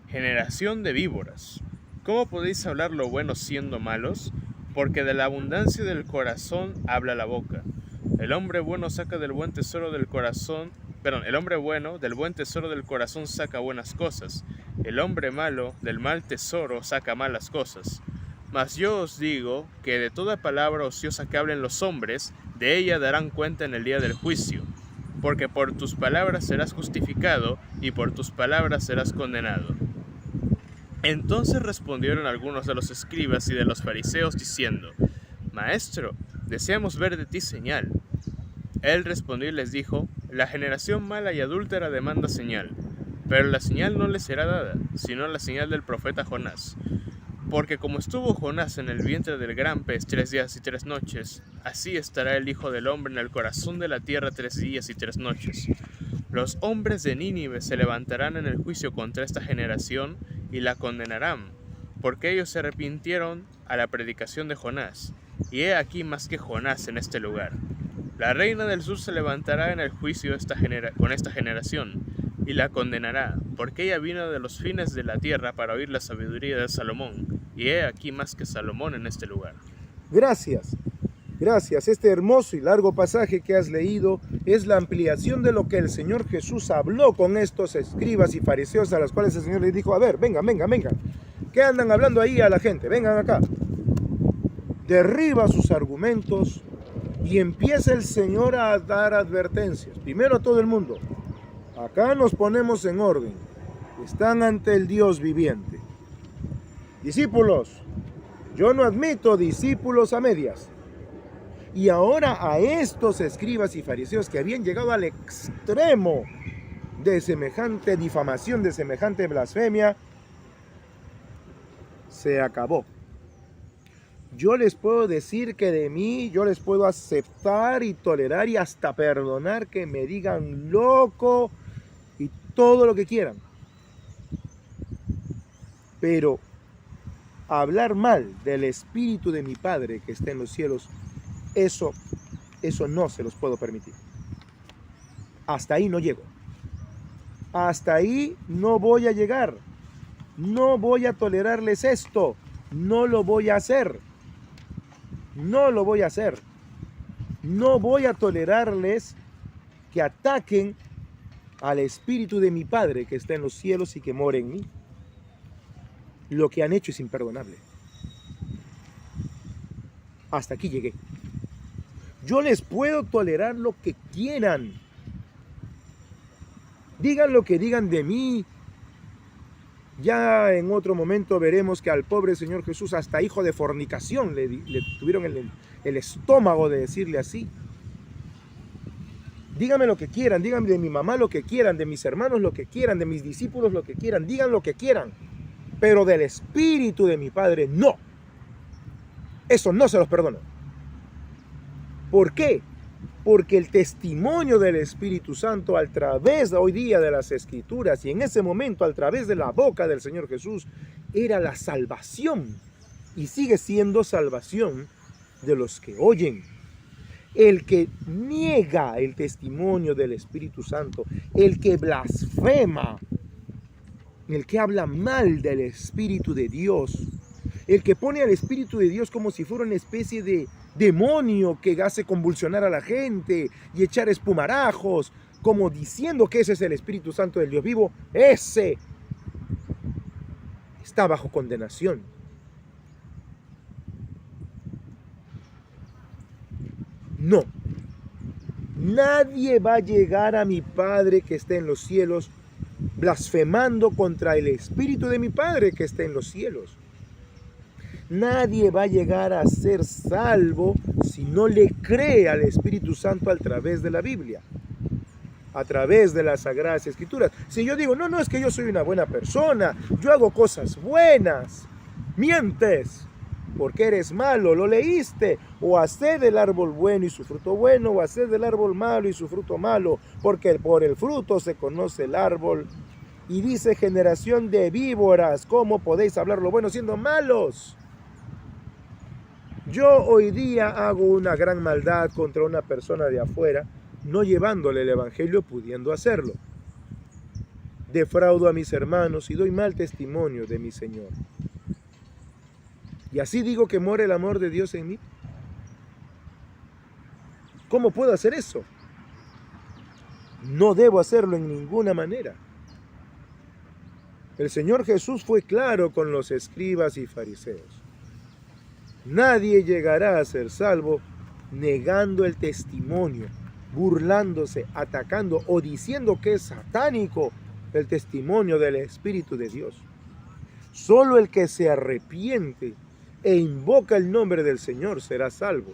Generación de víboras, ¿cómo podéis hablar lo bueno siendo malos? Porque de la abundancia del corazón habla la boca. El hombre bueno saca del buen tesoro del corazón, el hombre bueno del buen tesoro del corazón saca buenas cosas. El hombre malo del mal tesoro saca malas cosas. Mas yo os digo que de toda palabra ociosa que hablen los hombres, de ella darán cuenta en el día del juicio. Porque por tus palabras serás justificado, y por tus palabras serás condenado. Entonces respondieron algunos de los escribas y de los fariseos, diciendo: Maestro, deseamos ver de ti señal. Él respondió y les dijo: La generación mala y adúltera demanda señal, pero la señal no le será dada, sino la señal del profeta Jonás. Porque como estuvo Jonás en el vientre del gran pez 3 días y 3 noches, así estará el Hijo del Hombre en el corazón de la tierra 3 días y 3 noches. Los hombres de Nínive se levantarán en el juicio contra esta generación y la condenarán, porque ellos se arrepintieron a la predicación de Jonás, y he aquí más que Jonás en este lugar. La reina del sur se levantará en el juicio con esta generación, y la condenará, porque ella vino de los fines de la tierra para oír la sabiduría de Salomón, y he aquí más que Salomón en este lugar. Gracias. Gracias. Este hermoso y largo pasaje que has leído es la ampliación de lo que el Señor Jesús habló con estos escribas y fariseos, a los cuales el Señor les dijo: a ver, vengan. ¿Qué andan hablando ahí a la gente? Vengan acá. Derriba sus argumentos y empieza el Señor a dar advertencias. Primero a todo el mundo. Acá nos ponemos en orden. Están ante el Dios viviente. Discípulos, yo no admito discípulos a medias. Y ahora a estos escribas y fariseos que habían llegado al extremo de semejante difamación, de semejante blasfemia, se acabó. Yo les puedo decir que de mí, yo les puedo aceptar y tolerar y hasta perdonar que me digan loco y todo lo que quieran. Pero hablar mal del Espíritu de mi Padre que está en los cielos, eso no se los puedo permitir. Hasta ahí no llego. Hasta ahí no voy a llegar. No voy a tolerarles esto. No lo voy a hacer. No lo voy a hacer. No voy a tolerarles que ataquen al Espíritu de mi Padre que está en los cielos y que mora en mí. Lo que han hecho es imperdonable. Hasta aquí llegué. Yo les puedo tolerar lo que quieran. Digan lo que digan de mí. Ya en otro momento veremos que al pobre Señor Jesús hasta hijo de fornicación le tuvieron el estómago de decirle así. Díganme lo que quieran, díganme de mi mamá lo que quieran, de mis hermanos lo que quieran, de mis discípulos lo que quieran, digan lo que quieran. Pero del Espíritu de mi Padre, no. Eso no se los perdono. ¿Por qué? Porque el testimonio del Espíritu Santo a través de hoy día de las Escrituras y en ese momento a través de la boca del Señor Jesús era la salvación y sigue siendo salvación de los que oyen. El que niega el testimonio del Espíritu Santo, el que blasfema, el que habla mal del Espíritu de Dios, el que pone al Espíritu de Dios como si fuera una especie de demonio que hace convulsionar a la gente y echar espumarajos, como diciendo que ese es el Espíritu Santo del Dios vivo, ese está bajo condenación. No. Nadie va a llegar a mi Padre que está en los cielos blasfemando contra el Espíritu de mi Padre que está en los cielos. Nadie va a llegar a ser salvo si no le cree al Espíritu Santo a través de la Biblia, a través de las Sagradas Escrituras. Si yo digo, no, es que yo soy una buena persona, yo hago cosas buenas, mientes, porque eres malo, lo leíste, o haced del árbol bueno y su fruto bueno, o haced del árbol malo y su fruto malo, porque por el fruto se conoce el árbol. Y dice, generación de víboras, ¿cómo podéis hablar lo bueno siendo malos? Yo hoy día hago una gran maldad contra una persona de afuera, no llevándole el evangelio, pudiendo hacerlo. Defraudo a mis hermanos y doy mal testimonio de mi Señor. Y así digo que muere el amor de Dios en mí. ¿Cómo puedo hacer eso? No debo hacerlo en ninguna manera. El Señor Jesús fue claro con los escribas y fariseos. Nadie llegará a ser salvo negando el testimonio, burlándose, atacando o diciendo que es satánico el testimonio del Espíritu de Dios. Solo el que se arrepiente e invoca el nombre del Señor será salvo.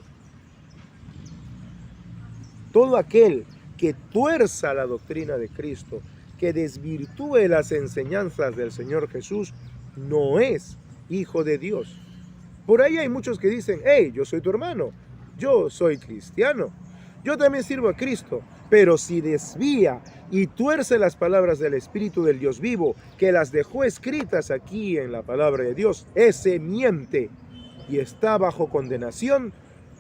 Todo aquel que tuerza la doctrina de Cristo, que desvirtúe las enseñanzas del Señor Jesús, no es hijo de Dios. Por ahí hay muchos que dicen, hey, yo soy tu hermano, yo soy cristiano, yo también sirvo a Cristo, pero si desvía y tuerce las palabras del Espíritu del Dios vivo, que las dejó escritas aquí en la palabra de Dios, ese miente y está bajo condenación,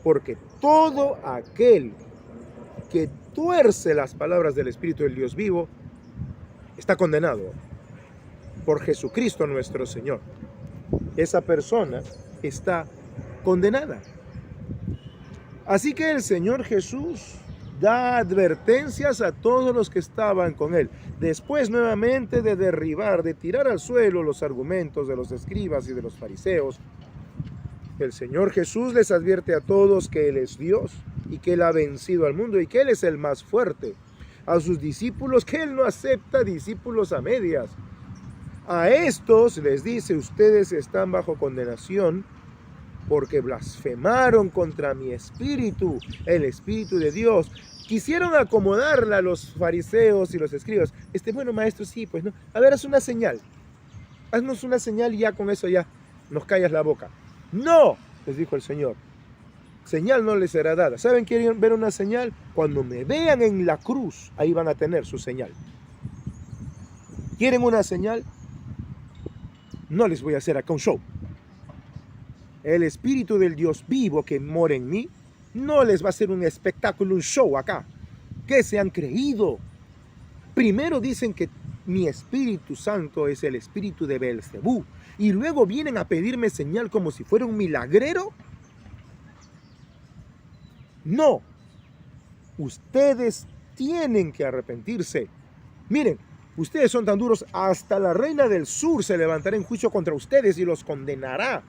porque todo aquel que tuerce las palabras del Espíritu del Dios vivo está condenado por Jesucristo nuestro Señor. Esa persona está condenada. Así que el Señor Jesús da advertencias a todos los que estaban con él. Después nuevamente de derribar, de tirar al suelo los argumentos de los escribas y de los fariseos, el Señor Jesús les advierte a todos que Él es Dios y que Él ha vencido al mundo y que Él es el más fuerte. A sus discípulos que Él no acepta discípulos a medias. A estos les dice, ustedes están bajo condenación porque blasfemaron contra mi espíritu, el Espíritu de Dios. Quisieron acomodarla a los fariseos y los escribas. Bueno, maestro, sí, pues no. A ver, haz una señal. Haznos una señal y ya con eso ya nos callas la boca. No, les dijo el Señor. Señal no les será dada. ¿Saben? ¿Quieren ver una señal? Cuando me vean en la cruz, ahí van a tener su señal. ¿Quieren una señal? No les voy a hacer acá un show. El Espíritu del Dios vivo que mora en mí no les va a hacer un espectáculo, un show acá. ¿Qué se han creído? Primero dicen que mi Espíritu Santo es el espíritu de Beelzebú y luego vienen a pedirme señal como si fuera un milagrero. No. Ustedes tienen que arrepentirse. Miren, ustedes son tan duros, hasta la reina del sur se levantará en juicio contra ustedes y los condenará.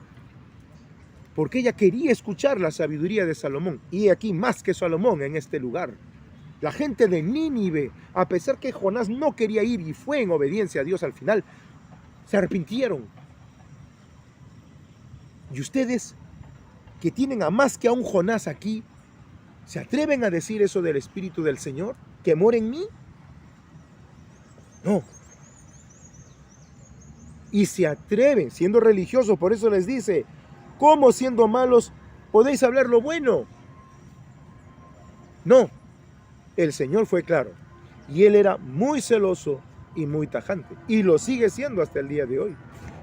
Porque ella quería escuchar la sabiduría de Salomón. Y aquí más que Salomón en este lugar. La gente de Nínive, a pesar que Jonás no quería ir y fue en obediencia a Dios al final, se arrepintieron. Y ustedes, que tienen a más que a un Jonás aquí, ¿se atreven a decir eso del Espíritu del Señor? ¿Que mora en mí? No. Y se atreven, siendo religiosos, por eso les dice, ¿cómo siendo malos podéis hablar lo bueno? No. El Señor fue claro. Y Él era muy celoso y muy tajante. Y lo sigue siendo hasta el día de hoy.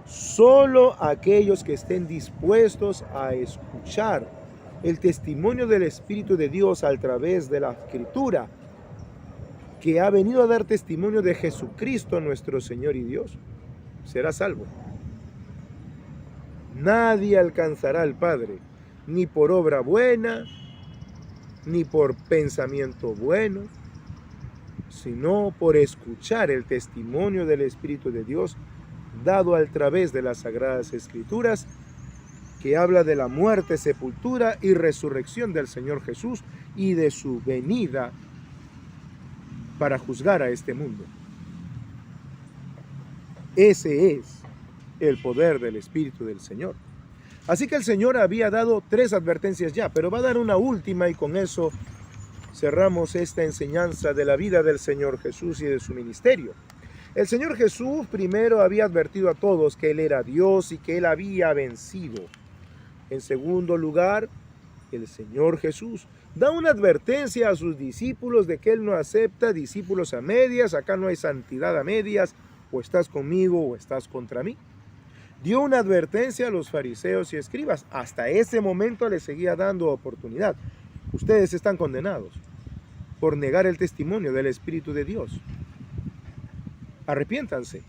Solo aquellos que estén dispuestos a escuchar el testimonio del Espíritu de Dios a través de la Escritura, que ha venido a dar testimonio de Jesucristo nuestro Señor y Dios, será salvo. Nadie alcanzará al Padre ni por obra buena, ni por pensamiento bueno, sino por escuchar el testimonio del Espíritu de Dios dado a través de las Sagradas Escrituras, que habla de la muerte, sepultura y resurrección del Señor Jesús y de su venida para juzgar a este mundo. Ese es el poder del Espíritu del Señor. Así que el Señor había dado 3 advertencias ya, pero va a dar una última y con eso cerramos esta enseñanza de la vida del Señor Jesús y de su ministerio. El Señor Jesús primero había advertido a todos que Él era Dios y que Él había vencido. En segundo lugar, el Señor Jesús da una advertencia a sus discípulos de que Él no acepta discípulos a medias. Acá no hay santidad a medias, o estás conmigo o estás contra mí. Dio una advertencia a los fariseos y escribas. Hasta ese momento les seguía dando oportunidad. Ustedes están condenados por negar el testimonio del Espíritu de Dios. Arrepiéntanse.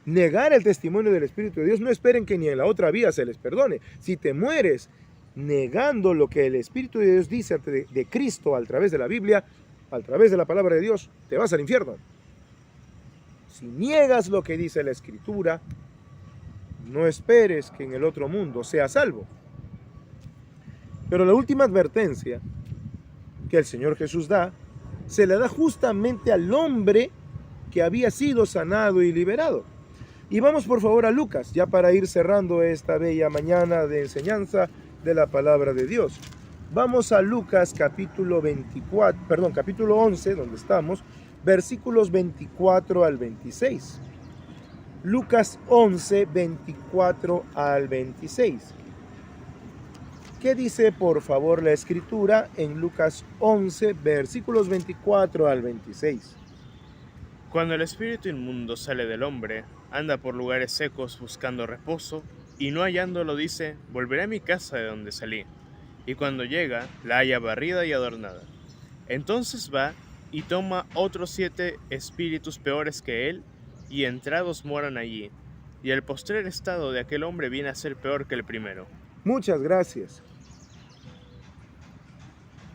Negar el testimonio del Espíritu de Dios, no esperen que ni en la otra vida se les perdone. Si te mueres negando lo que el Espíritu de Dios dice de Cristo a través de la Biblia, a través de la palabra de Dios, te vas al infierno. Si niegas lo que dice la Escritura, no esperes que en el otro mundo seas salvo. Pero la última advertencia que el Señor Jesús da, se la da justamente al hombre que había sido sanado y liberado. Y vamos por favor a Lucas, ya para ir cerrando esta bella mañana de enseñanza de la palabra de Dios. Vamos a Lucas capítulo 11, donde estamos, versículos 24 al 26. Lucas 11, 24 al 26. ¿Qué dice por favor la Escritura en Lucas 11, versículos 24 al 26? Cuando el espíritu inmundo sale del hombre, anda por lugares secos buscando reposo, y no hallándolo dice, volveré a mi casa de donde salí. Y cuando llega, la halla barrida y adornada. Entonces va y toma otros 7 espíritus peores que él, y entrados moran allí. Y el postrer estado de aquel hombre viene a ser peor que el primero. Muchas gracias.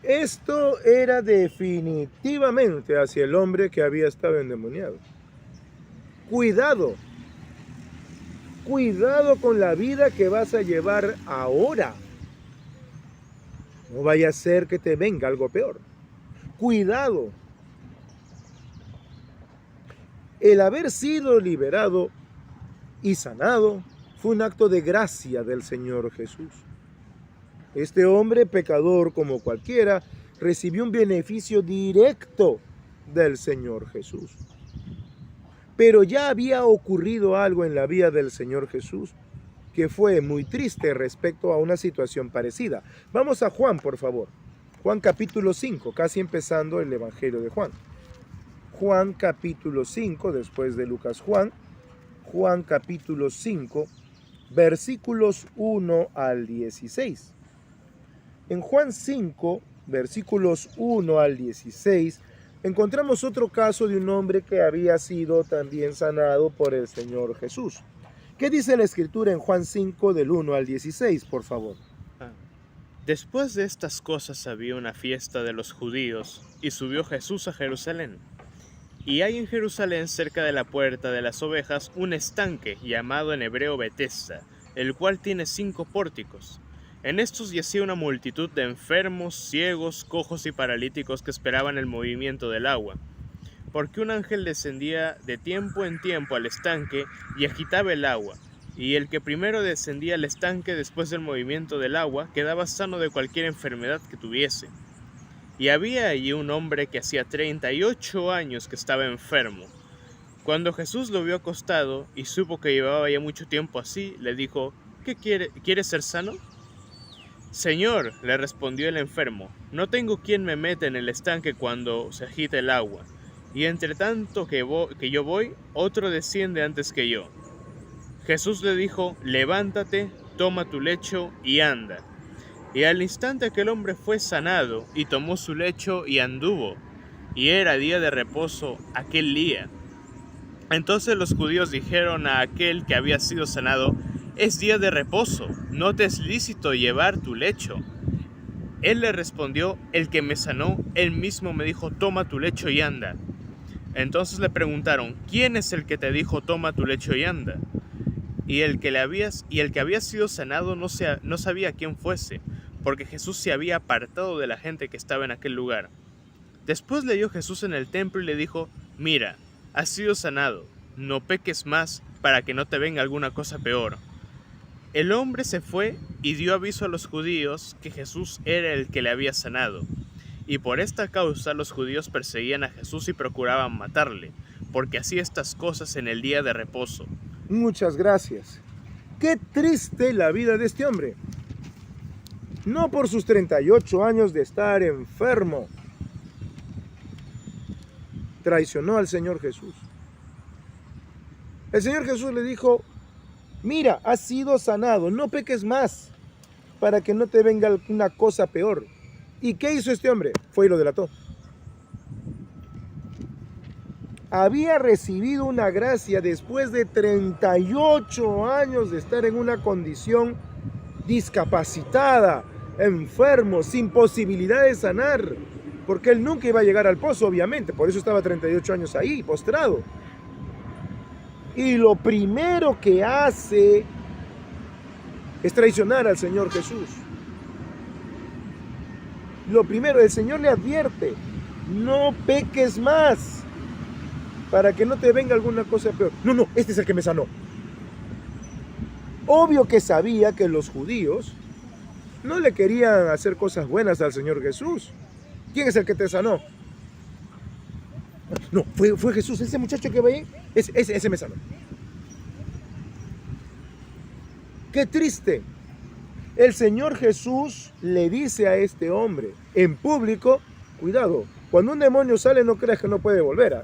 Esto era definitivamente hacia el hombre que había estado endemoniado. Cuidado. Cuidado con la vida que vas a llevar ahora. No vaya a ser que te venga algo peor. Cuidado. El haber sido liberado y sanado fue un acto de gracia del Señor Jesús. Este hombre, pecador como cualquiera, recibió un beneficio directo del Señor Jesús. Pero ya había ocurrido algo en la vida del Señor Jesús que fue muy triste respecto a una situación parecida. Vamos a Juan, por favor. Juan capítulo 5, casi empezando el Evangelio de Juan. Juan capítulo 5, después de Lucas Juan capítulo 5, versículos 1 al 16. En Juan 5, versículos 1 al 16, encontramos otro caso de un hombre que había sido también sanado por el Señor Jesús. ¿Qué dice la Escritura en Juan 5, del 1 al 16, por favor? Después de estas cosas había una fiesta de los judíos, y subió Jesús a Jerusalén. Y hay en Jerusalén, cerca de la puerta de las ovejas, un estanque llamado en hebreo Betesda, el cual tiene 5 pórticos. En estos yacía una multitud de enfermos, ciegos, cojos y paralíticos que esperaban el movimiento del agua. Porque un ángel descendía de tiempo en tiempo al estanque y agitaba el agua. Y el que primero descendía al estanque después del movimiento del agua quedaba sano de cualquier enfermedad que tuviese. Y había allí un hombre que hacía 38 años que estaba enfermo. Cuando Jesús lo vio acostado y supo que llevaba ya mucho tiempo así, le dijo, ¿qué ¿quieres ser sano? Señor, le respondió el enfermo, no tengo quien me meta en el estanque cuando se agita el agua, y entre tanto que yo voy, otro desciende antes que yo. Jesús le dijo, levántate, toma tu lecho y anda. Y al instante aquel hombre fue sanado, y tomó su lecho y anduvo, y era día de reposo aquel día. Entonces los judíos dijeron a aquel que había sido sanado, es día de reposo, no te es lícito llevar tu lecho. Él le respondió, el que me sanó, él mismo me dijo, toma tu lecho y anda. Entonces le preguntaron, ¿quién es el que te dijo, toma tu lecho y anda? Y el que había sido sanado no sabía quién fuese, porque Jesús se había apartado de la gente que estaba en aquel lugar. Después le dio Jesús en el templo y le dijo, mira, has sido sanado, no peques más para que no te venga alguna cosa peor. El hombre se fue y dio aviso a los judíos que Jesús era el que le había sanado. Y por esta causa los judíos perseguían a Jesús y procuraban matarle, porque hacía estas cosas en el día de reposo. Muchas gracias. Qué triste la vida de este hombre. No por sus 38 años de estar enfermo, traicionó al Señor Jesús. El Señor Jesús le dijo, mira, has sido sanado, no peques más, para que no te venga una cosa peor. ¿Y qué hizo este hombre? Fue y lo delató. Había recibido una gracia después de 38 años de estar en una condición discapacitada, enfermo, sin posibilidad de sanar, porque él nunca iba a llegar al pozo, obviamente, por eso estaba 38 años ahí, postrado. Y lo primero que hace es traicionar al Señor Jesús. Lo primero, el Señor le advierte, no peques más, para que no te venga alguna cosa peor. No, este es el que me sanó. Obvio que sabía que los judíos no le querían hacer cosas buenas al Señor Jesús. ¿Quién es el que te sanó? No, fue Jesús, ese muchacho que ve ahí, ese me sanó. Qué triste. El Señor Jesús le dice a este hombre en público, cuidado, cuando un demonio sale no creas que no puede volver.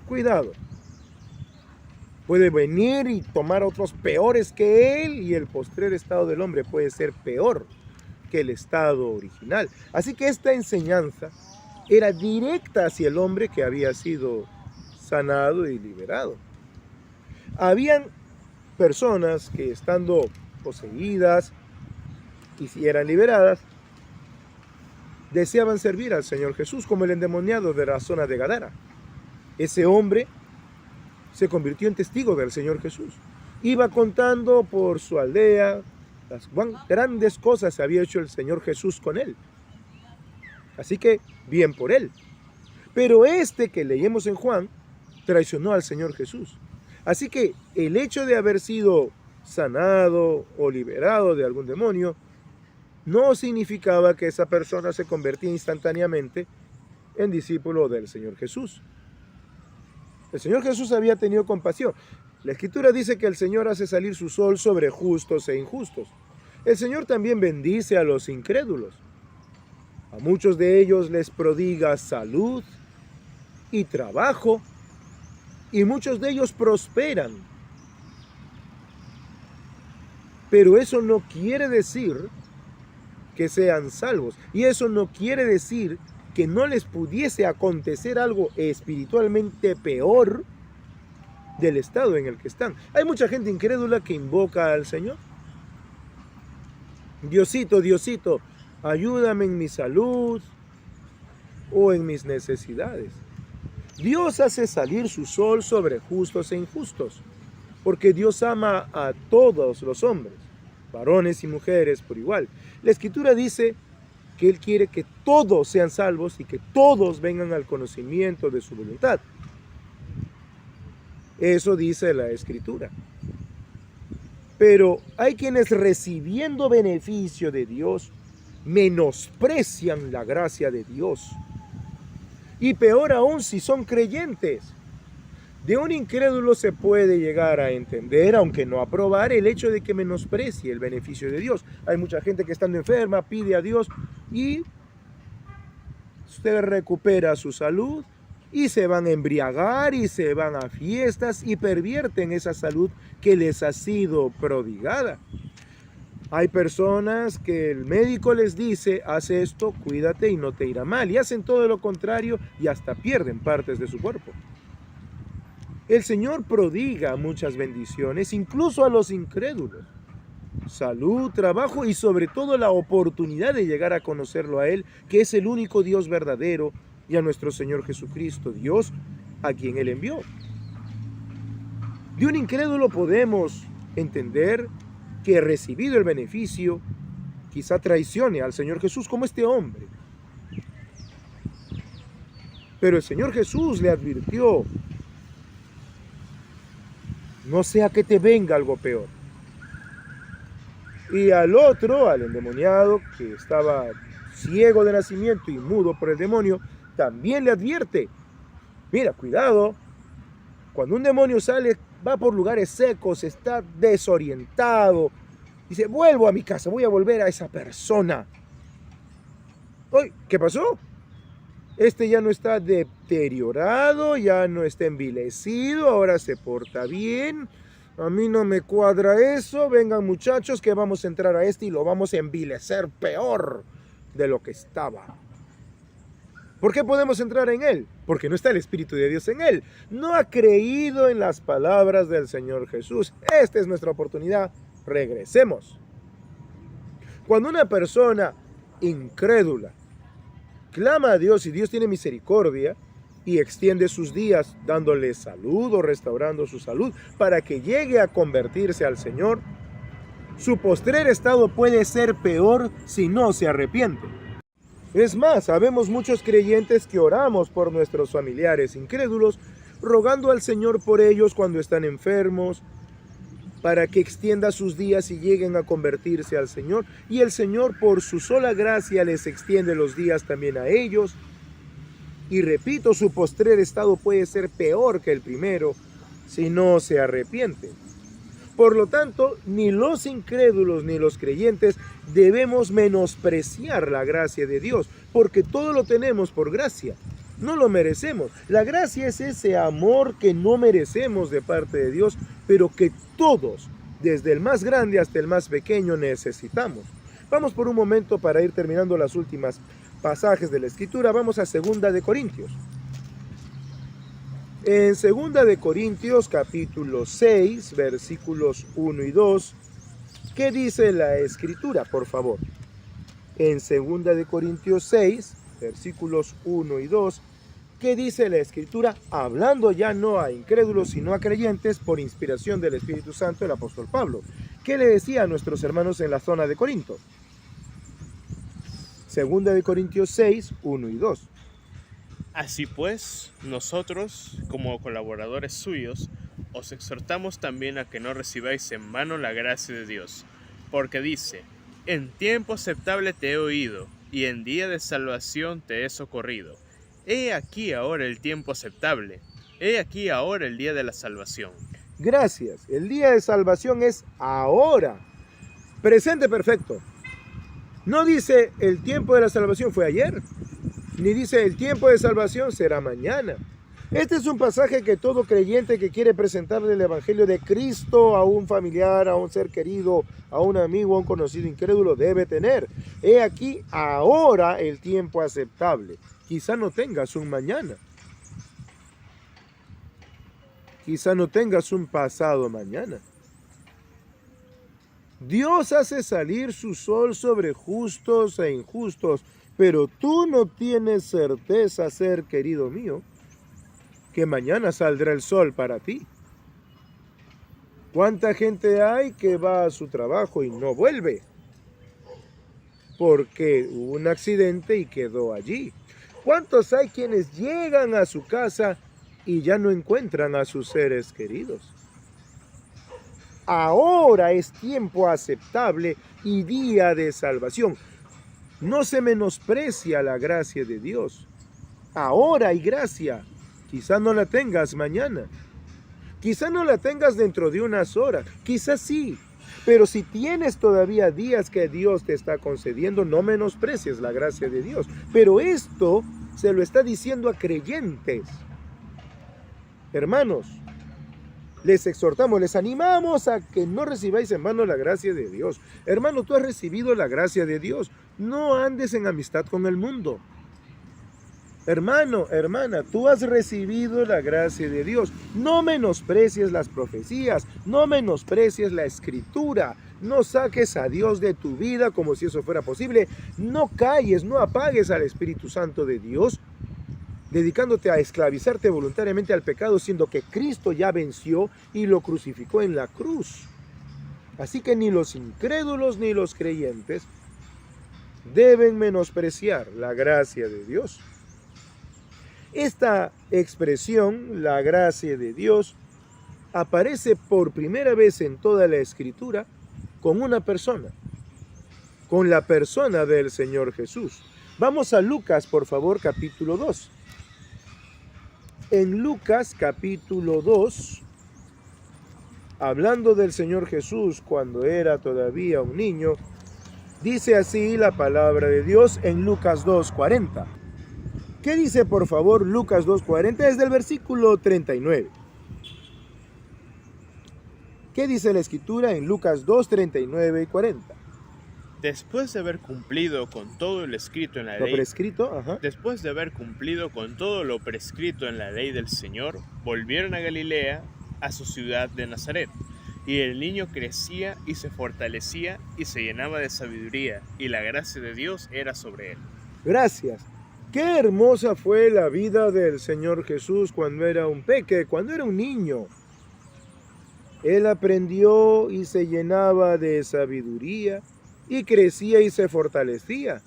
Cuidado. Puede venir y tomar otros peores que él y el postrer estado del hombre puede ser peor que el estado original. Así que esta enseñanza era directa hacia el hombre que había sido sanado y liberado. Habían personas que estando poseídas y si eran liberadas, deseaban servir al Señor Jesús, como el endemoniado de la zona de Gadara. Ese hombre se convirtió en testigo del Señor Jesús. Iba contando por su aldea las grandes cosas que había hecho el Señor Jesús con él. Así que, bien por él. Pero este que leemos en Juan, traicionó al Señor Jesús. Así que el hecho de haber sido sanado o liberado de algún demonio, no significaba que esa persona se convertía instantáneamente en discípulo del Señor Jesús. El Señor Jesús había tenido compasión. La Escritura dice que el Señor hace salir su sol sobre justos e injustos. El Señor también bendice a los incrédulos. A muchos de ellos les prodiga salud y trabajo, y muchos de ellos prosperan. Pero eso no quiere decir que sean salvos. Y eso no quiere decir que no les pudiese acontecer algo espiritualmente peor del estado en el que están. Hay mucha gente incrédula que invoca al Señor. Diosito, Diosito, ayúdame en mi salud o en mis necesidades. Dios hace salir su sol sobre justos e injustos, porque Dios ama a todos los hombres, varones y mujeres por igual. La Escritura dice que Él quiere que todos sean salvos y que todos vengan al conocimiento de su voluntad. Eso dice la Escritura. Pero hay quienes recibiendo beneficio de Dios menosprecian la gracia de Dios. Y peor aún si son creyentes. De un incrédulo se puede llegar a entender, aunque no aprobar, el hecho de que menosprecie el beneficio de Dios. Hay mucha gente que estando enferma pide a Dios y usted recupera su salud y se van a embriagar y se van a fiestas y pervierten esa salud que les ha sido prodigada. Hay personas que el médico les dice, haz esto, cuídate y no te irá mal. Y hacen todo lo contrario y hasta pierden partes de su cuerpo. El Señor prodiga muchas bendiciones, incluso a los incrédulos. Salud, trabajo y sobre todo la oportunidad de llegar a conocerlo a Él, que es el único Dios verdadero, y a nuestro Señor Jesucristo, Dios a quien Él envió. De un incrédulo podemos entender que recibido el beneficio, quizá traicione al Señor Jesús como este hombre. Pero el Señor Jesús le advirtió: no sea que te venga algo peor. Y al otro, al endemoniado, que estaba ciego de nacimiento y mudo por el demonio, también le advierte: mira, cuidado, cuando un demonio sale, va por lugares secos, está desorientado, dice, vuelvo a mi casa, voy a volver a esa persona. Oye, ¿qué pasó? Este ya no está deteriorado, ya no está envilecido, ahora se porta bien. A mí no me cuadra eso. Vengan muchachos que vamos a entrar a este y lo vamos a envilecer peor de lo que estaba. ¿Por qué podemos entrar en él? Porque no está el Espíritu de Dios en él. No ha creído en las palabras del Señor Jesús. Esta es nuestra oportunidad. Regresemos. Cuando una persona incrédula clama a Dios y Dios tiene misericordia y extiende sus días dándole salud o restaurando su salud para que llegue a convertirse al Señor, su postrer estado puede ser peor si no se arrepiente. Es más, sabemos muchos creyentes que oramos por nuestros familiares incrédulos, rogando al Señor por ellos cuando están enfermos, para que extienda sus días y lleguen a convertirse al Señor. Y el Señor, por su sola gracia, les extiende los días también a ellos. Y repito, su postrer estado puede ser peor que el primero si no se arrepienten. Por lo tanto, ni los incrédulos ni los creyentes debemos menospreciar la gracia de Dios, porque todo lo tenemos por gracia. No lo merecemos. La gracia es ese amor que no merecemos de parte de Dios, pero que todos, desde el más grande hasta el más pequeño, necesitamos. Vamos por un momento para ir terminando las últimas pasajes de la Escritura. Vamos a 2 de Corintios. En 2 de Corintios, capítulo 6, versículos 1 y 2, ¿qué dice la Escritura, por favor? En 2 de Corintios 6, versículos 1 y 2, ¿qué dice la Escritura? Hablando ya no a incrédulos, sino a creyentes, por inspiración del Espíritu Santo, el apóstol Pablo. ¿Qué le decía a nuestros hermanos en la zona de Corinto? 2 de Corintios 6, 1 y 2. Así pues, nosotros, como colaboradores suyos, os exhortamos también a que no recibáis en vano la gracia de Dios, porque dice, en tiempo aceptable te he oído, y en día de salvación te he socorrido. He aquí ahora el tiempo aceptable, he aquí ahora el día de la salvación. Gracias. El día de salvación es ahora. Presente perfecto. No dice el tiempo de la salvación fue ayer, ni dice el tiempo de salvación será mañana. Este es un pasaje que todo creyente que quiere presentarle el Evangelio de Cristo a un familiar, a un ser querido, a un amigo, a un conocido incrédulo debe tener. He aquí ahora el tiempo aceptable. Quizá no tengas un mañana. Quizá no tengas un pasado mañana. Dios hace salir su sol sobre justos e injustos, pero tú no tienes certeza, ser querido mío, que mañana saldrá el sol para ti. ¿Cuánta gente hay que va a su trabajo y no vuelve? Porque hubo un accidente y quedó allí. ¿Cuántos hay quienes llegan a su casa y ya no encuentran a sus seres queridos? Ahora es tiempo aceptable y día de salvación. No se menosprecia la gracia de Dios. Ahora hay gracia. Quizá no la tengas mañana. Quizá no la tengas dentro de unas horas. Quizá sí. Pero si tienes todavía días que Dios te está concediendo, no menosprecies la gracia de Dios. Pero esto se lo está diciendo a creyentes. Hermanos, les exhortamos, les animamos a que no recibáis en vano la gracia de Dios. Hermano, tú has recibido la gracia de Dios. No andes en amistad con el mundo. Hermano, hermana, tú has recibido la gracia de Dios. No menosprecies las profecías, no menosprecies la escritura. No saques a Dios de tu vida como si eso fuera posible. No calles, no apagues al Espíritu Santo de Dios, dedicándote a esclavizarte voluntariamente al pecado, siendo que Cristo ya venció y lo crucificó en la cruz. Así que ni los incrédulos ni los creyentes deben menospreciar la gracia de Dios. Esta expresión, la gracia de Dios, aparece por primera vez en toda la Escritura con una persona, con la persona del Señor Jesús. Vamos a Lucas, por favor, capítulo 2. En Lucas, capítulo 2, hablando del Señor Jesús cuando era todavía un niño, dice así la palabra de Dios en Lucas 2:40. ¿Qué dice, por favor, Lucas 2:40? Es del versículo 39. ¿Qué dice la Escritura en Lucas 2:39 y 40? Después de haber cumplido con todo lo escrito en la ley, después de haber cumplido con todo lo prescrito en la ley del Señor, volvieron a Galilea, a su ciudad de Nazaret. Y el niño crecía y se fortalecía y se llenaba de sabiduría, y la gracia de Dios era sobre él. Gracias. Qué hermosa fue la vida del Señor Jesús cuando era un peque, cuando era un niño. Él aprendió y se llenaba de sabiduría, y crecía y se fortalecía.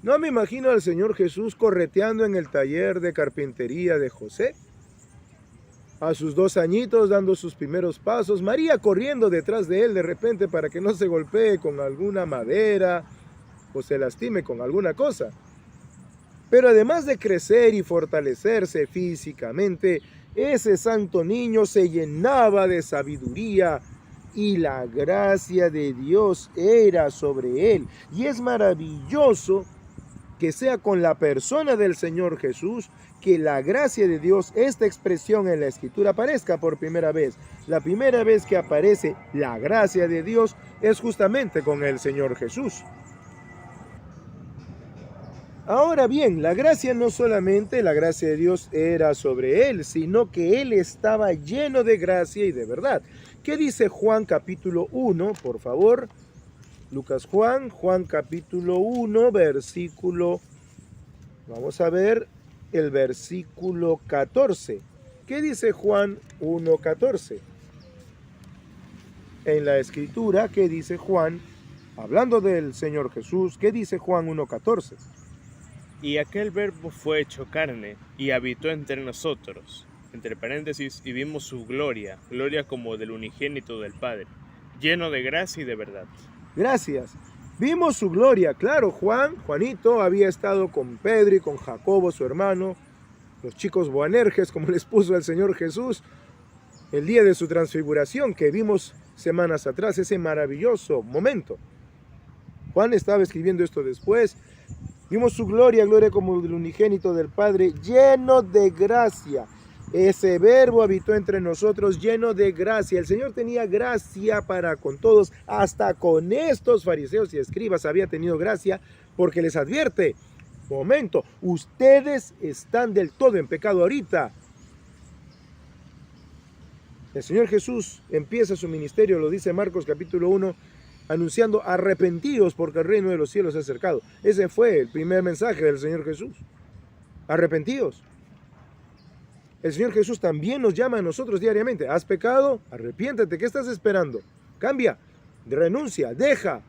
No me imagino al Señor Jesús correteando en el taller de carpintería de José, a sus 2 añitos dando sus primeros pasos, María corriendo detrás de él de repente para que no se golpee con alguna madera o se lastime con alguna cosa. Pero además de crecer y fortalecerse físicamente, ese santo niño se llenaba de sabiduría y la gracia de Dios era sobre él. Y es maravilloso que sea con la persona del Señor Jesús que la gracia de Dios, esta expresión en la Escritura, aparezca por primera vez. La primera vez que aparece la gracia de Dios es justamente con el Señor Jesús. Ahora bien, la gracia no solamente la gracia de Dios era sobre él, sino que él estaba lleno de gracia y de verdad. ¿Qué dice Juan capítulo 1, por favor? Juan capítulo 1, versículo, vamos a ver el versículo 14. ¿Qué dice Juan 1:14? En la Escritura, ¿qué dice Juan? Hablando del Señor Jesús, ¿qué dice Juan 1:14? Y aquel verbo fue hecho carne y habitó entre nosotros, entre paréntesis, y vimos su gloria, gloria como del unigénito del Padre, lleno de gracia y de verdad. Gracias. Vimos su gloria. Claro, Juanito había estado con Pedro y con Jacobo, su hermano, los chicos Boanerges, como les puso el Señor Jesús, el día de su transfiguración que vimos semanas atrás, ese maravilloso momento. Juan estaba escribiendo esto después. Vimos su gloria, gloria como del unigénito del Padre, lleno de gracia. Ese verbo habitó entre nosotros, lleno de gracia. El Señor tenía gracia para con todos, hasta con estos fariseos y escribas había tenido gracia, porque les advierte: momento, ustedes están del todo en pecado ahorita. El Señor Jesús empieza su ministerio, lo dice Marcos capítulo 1, anunciando: arrepentíos porque el reino de los cielos se ha acercado. Ese fue el primer mensaje del Señor Jesús. Arrepentíos. El Señor Jesús también nos llama a nosotros diariamente. ¿Has pecado? Arrepiéntete. ¿Qué estás esperando? Cambia, renuncia, deja.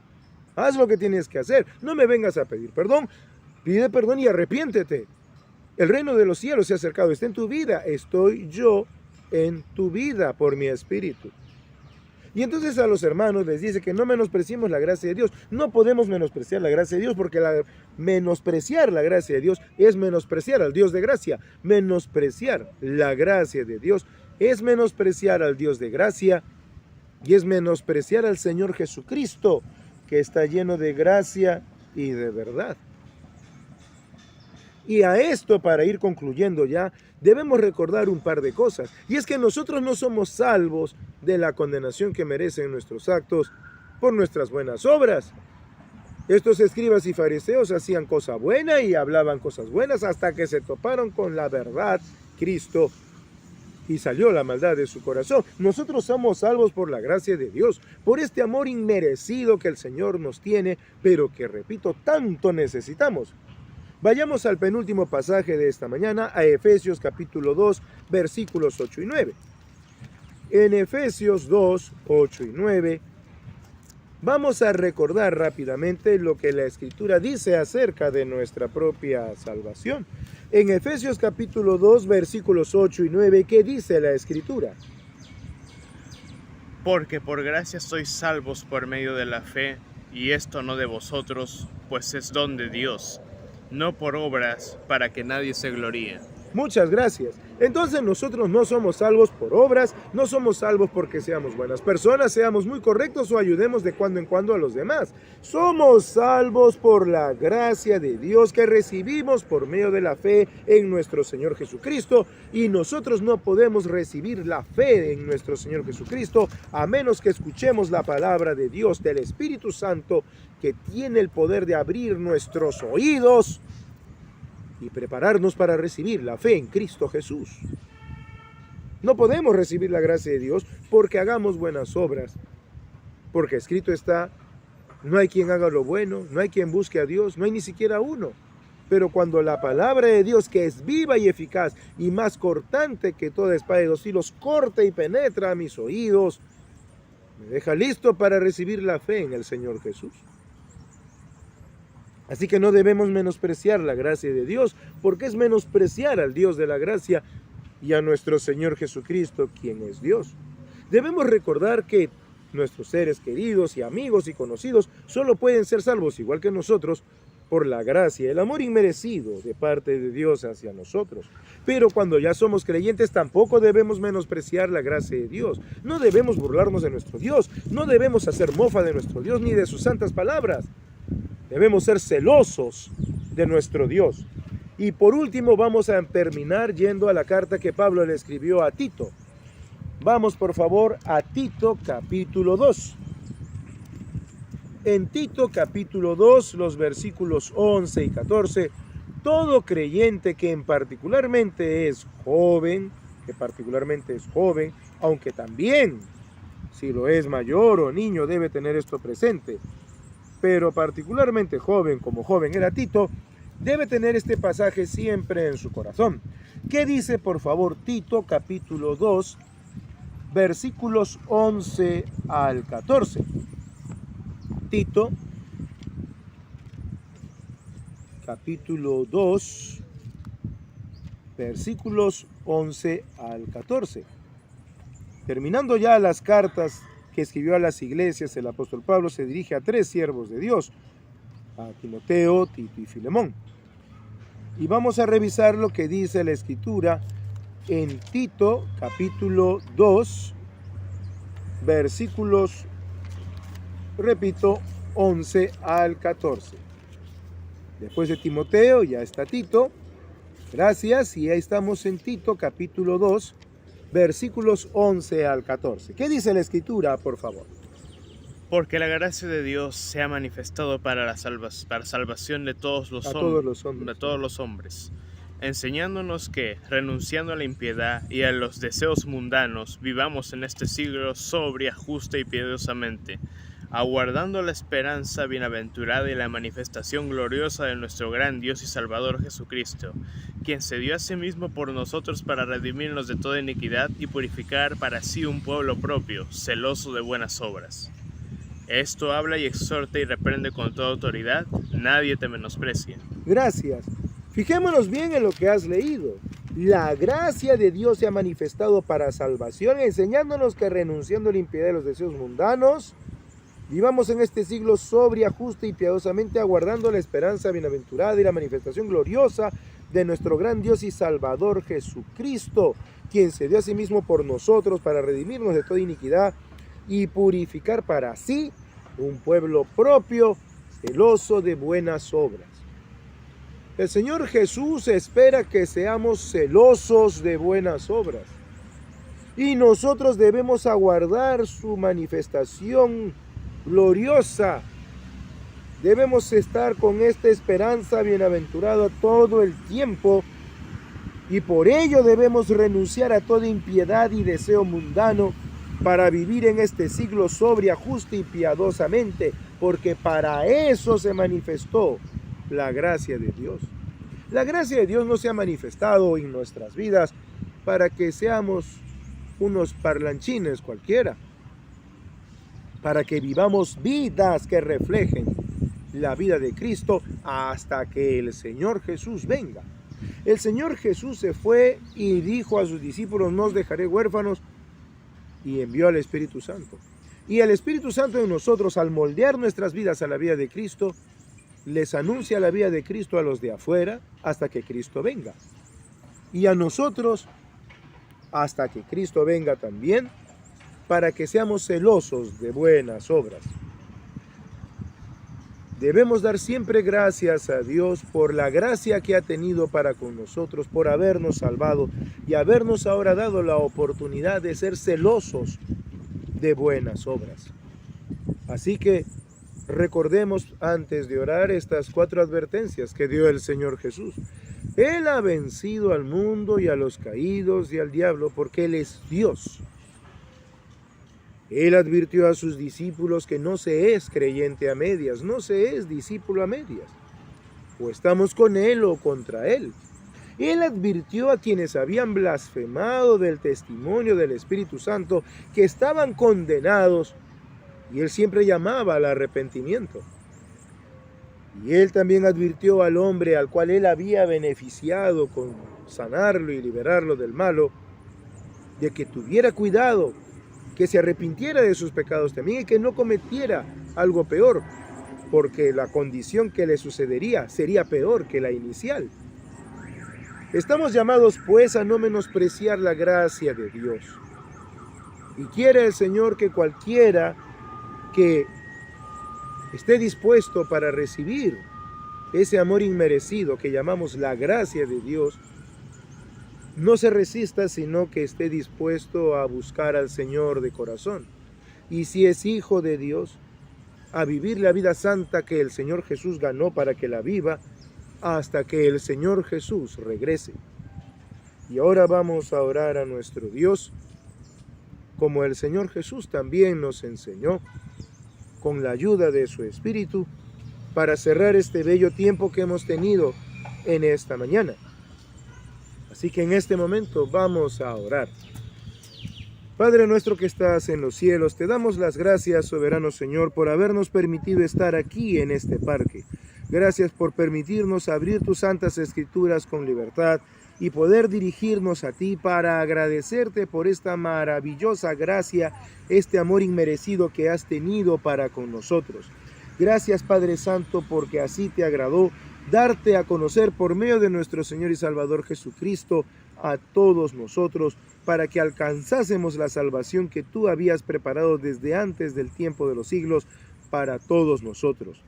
Haz lo que tienes que hacer. No me vengas a pedir perdón. Pide perdón y arrepiéntete. El reino de los cielos se ha acercado. Está en tu vida. Estoy yo en tu vida por mi espíritu. Y entonces a los hermanos les dice que no menospreciemos la gracia de Dios. No podemos menospreciar la gracia de Dios porque menospreciar la gracia de Dios es menospreciar al Dios de gracia. Menospreciar la gracia de Dios es menospreciar al Dios de gracia y es menospreciar al Señor Jesucristo, que está lleno de gracia y de verdad. Y a esto, para ir concluyendo ya, debemos recordar un par de cosas. Y es que nosotros no somos salvos de la condenación que merecen nuestros actos por nuestras buenas obras. Estos escribas y fariseos hacían cosa buena y hablaban cosas buenas hasta que se toparon con la verdad, Cristo, y salió la maldad de su corazón. Nosotros somos salvos por la gracia de Dios, por este amor inmerecido que el Señor nos tiene, pero que, repito, tanto necesitamos. Vayamos al penúltimo pasaje de esta mañana, a Efesios capítulo 2, versículos 8 y 9. En Efesios 2, 8 y 9, vamos a recordar rápidamente lo que la Escritura dice acerca de nuestra propia salvación. En Efesios capítulo 2, versículos 8 y 9, ¿qué dice la Escritura? Porque por gracia sois salvos por medio de la fe, y esto no de vosotros, pues es don de Dios, no por obras, para que nadie se gloríe. Muchas gracias. Entonces nosotros no somos salvos por obras, no somos salvos porque seamos buenas personas, seamos muy correctos o ayudemos de cuando en cuando a los demás. Somos salvos por la gracia de Dios que recibimos por medio de la fe en nuestro Señor Jesucristo, y nosotros no podemos recibir la fe en nuestro Señor Jesucristo a menos que escuchemos la palabra de Dios, del Espíritu Santo, que tiene el poder de abrir nuestros oídos y prepararnos para recibir la fe en Cristo Jesús. No podemos recibir la gracia de Dios porque hagamos buenas obras, porque escrito está: no hay quien haga lo bueno, no hay quien busque a Dios, no hay ni siquiera uno. Pero cuando la palabra de Dios, que es viva y eficaz y más cortante que toda espada de dos filos, corta y penetra a mis oídos, me deja listo para recibir la fe en el Señor Jesús. Así que no debemos menospreciar la gracia de Dios, porque es menospreciar al Dios de la gracia y a nuestro Señor Jesucristo, quien es Dios. Debemos recordar que nuestros seres queridos y amigos y conocidos solo pueden ser salvos, igual que nosotros, por la gracia y el amor inmerecido de parte de Dios hacia nosotros. Pero cuando ya somos creyentes, tampoco debemos menospreciar la gracia de Dios. No debemos burlarnos de nuestro Dios, no debemos hacer mofa de nuestro Dios ni de sus santas palabras. Debemos ser celosos de nuestro Dios. Y por último vamos a terminar yendo a la carta que Pablo le escribió a Tito. Vamos por favor a Tito capítulo 2. En Tito capítulo 2, los versículos 11 y 14, todo creyente que particularmente es joven, aunque también si lo es mayor o niño debe tener esto presente, pero particularmente joven, como joven era Tito, debe tener este pasaje siempre en su corazón. ¿Qué dice, por favor, Tito, capítulo 2, versículos 11 al 14? Tito, capítulo 2, versículos 11 al 14. Terminando ya las cartas que escribió a las iglesias, el apóstol Pablo se dirige a 3 siervos de Dios, a Timoteo, Tito y Filemón. Y vamos a revisar lo que dice la Escritura en Tito, capítulo 2, versículos, repito, 11 al 14. Después de Timoteo ya está Tito. Gracias, y ahí estamos en Tito, capítulo 2, versículos 11 al 14. ¿Qué dice la Escritura, por favor? Porque la gracia de Dios se ha manifestado para salvación de todos los hombres, enseñándonos que, renunciando a la impiedad y a los deseos mundanos, vivamos en este siglo sobria, justa y piadosamente, aguardando la esperanza bienaventurada y la manifestación gloriosa de nuestro gran Dios y Salvador Jesucristo, quien se dio a sí mismo por nosotros para redimirnos de toda iniquidad y purificar para sí un pueblo propio, celoso de buenas obras. Esto habla y exhorta y reprende con toda autoridad, nadie te menosprecia. Gracias. Fijémonos bien en lo que has leído. La gracia de Dios se ha manifestado para salvación, enseñándonos que renunciando a la impiedad de los deseos mundanos, vivamos en este siglo sobria, justa y piadosamente, aguardando la esperanza bienaventurada y la manifestación gloriosa de nuestro gran Dios y Salvador Jesucristo, quien se dio a sí mismo por nosotros para redimirnos de toda iniquidad y purificar para sí un pueblo propio, celoso de buenas obras. El Señor Jesús espera que seamos celosos de buenas obras, y nosotros debemos aguardar su manifestación gloriosa Debemos estar con esta esperanza bienaventurada todo el tiempo, y por ello debemos renunciar a toda impiedad y deseo mundano para vivir en este siglo sobria, justa y piadosamente, porque para eso se manifestó la gracia de Dios. La gracia de Dios no se ha manifestado en nuestras vidas para que seamos unos parlanchines cualquiera, para que vivamos vidas que reflejen la vida de Cristo hasta que el Señor Jesús venga. El Señor Jesús se fue y dijo a sus discípulos: no os dejaré huérfanos, y envió al Espíritu Santo. Y el Espíritu Santo en nosotros, al moldear nuestras vidas a la vida de Cristo, les anuncia la vida de Cristo a los de afuera hasta que Cristo venga. Y a nosotros hasta que Cristo venga también, para que seamos celosos de buenas obras. Debemos dar siempre gracias a Dios por la gracia que ha tenido para con nosotros, por habernos salvado y habernos ahora dado la oportunidad de ser celosos de buenas obras. Así que recordemos antes de orar estas 4 advertencias que dio el Señor Jesús. Él ha vencido al mundo y a los caídos y al diablo porque Él es Dios. Él advirtió a sus discípulos que no se es creyente a medias, no se es discípulo a medias. O estamos con Él o contra Él. Él advirtió a quienes habían blasfemado del testimonio del Espíritu Santo que estaban condenados, y Él siempre llamaba al arrepentimiento. Y Él también advirtió al hombre al cual Él había beneficiado con sanarlo y liberarlo del malo, de que tuviera cuidado, que se arrepintiera de sus pecados también y que no cometiera algo peor, porque la condición que le sucedería sería peor que la inicial. Estamos llamados pues a no menospreciar la gracia de Dios. Y quiere el Señor que cualquiera que esté dispuesto para recibir ese amor inmerecido que llamamos la gracia de Dios, no se resista, sino que esté dispuesto a buscar al Señor de corazón. Y si es hijo de Dios, a vivir la vida santa que el Señor Jesús ganó para que la viva hasta que el Señor Jesús regrese. Y ahora vamos a orar a nuestro Dios, como el Señor Jesús también nos enseñó, con la ayuda de su Espíritu, para cerrar este bello tiempo que hemos tenido en esta mañana. Así que en este momento vamos a orar. Padre nuestro que estás en los cielos, te damos las gracias, soberano Señor, por habernos permitido estar aquí en este parque. Gracias por permitirnos abrir tus santas escrituras con libertad y poder dirigirnos a ti para agradecerte por esta maravillosa gracia, este amor inmerecido que has tenido para con nosotros. Gracias, Padre Santo, porque así te agradó darte a conocer por medio de nuestro Señor y Salvador Jesucristo a todos nosotros, para que alcanzásemos la salvación que tú habías preparado desde antes del tiempo de los siglos para todos nosotros.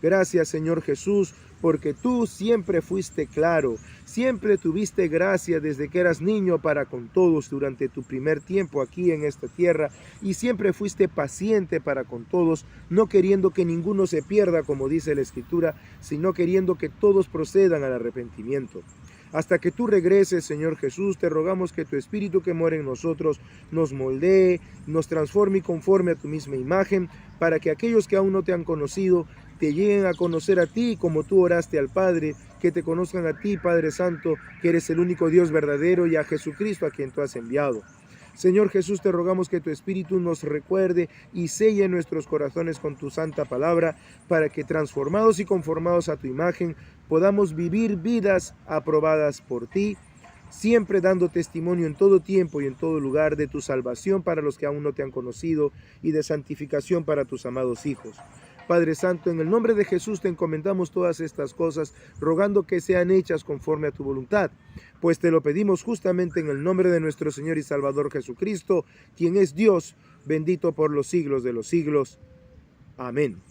Gracias, Señor Jesús, porque tú siempre fuiste claro, siempre tuviste gracia desde que eras niño para con todos durante tu primer tiempo aquí en esta tierra, y siempre fuiste paciente para con todos, no queriendo que ninguno se pierda, como dice la Escritura, sino queriendo que todos procedan al arrepentimiento. Hasta que tú regreses, Señor Jesús, te rogamos que tu Espíritu que mora en nosotros nos moldee, nos transforme y conforme a tu misma imagen, para que aquellos que aún no te han conocido te lleguen a conocer a ti como tú oraste al Padre, que te conozcan a ti, Padre Santo, que eres el único Dios verdadero, y a Jesucristo a quien tú has enviado. Señor Jesús, te rogamos que tu Espíritu nos recuerde y selle nuestros corazones con tu santa palabra, para que transformados y conformados a tu imagen, podamos vivir vidas aprobadas por ti, siempre dando testimonio en todo tiempo y en todo lugar de tu salvación para los que aún no te han conocido y de santificación para tus amados hijos. Padre Santo, en el nombre de Jesús te encomendamos todas estas cosas, rogando que sean hechas conforme a tu voluntad, pues te lo pedimos justamente en el nombre de nuestro Señor y Salvador Jesucristo, quien es Dios, bendito por los siglos de los siglos. Amén.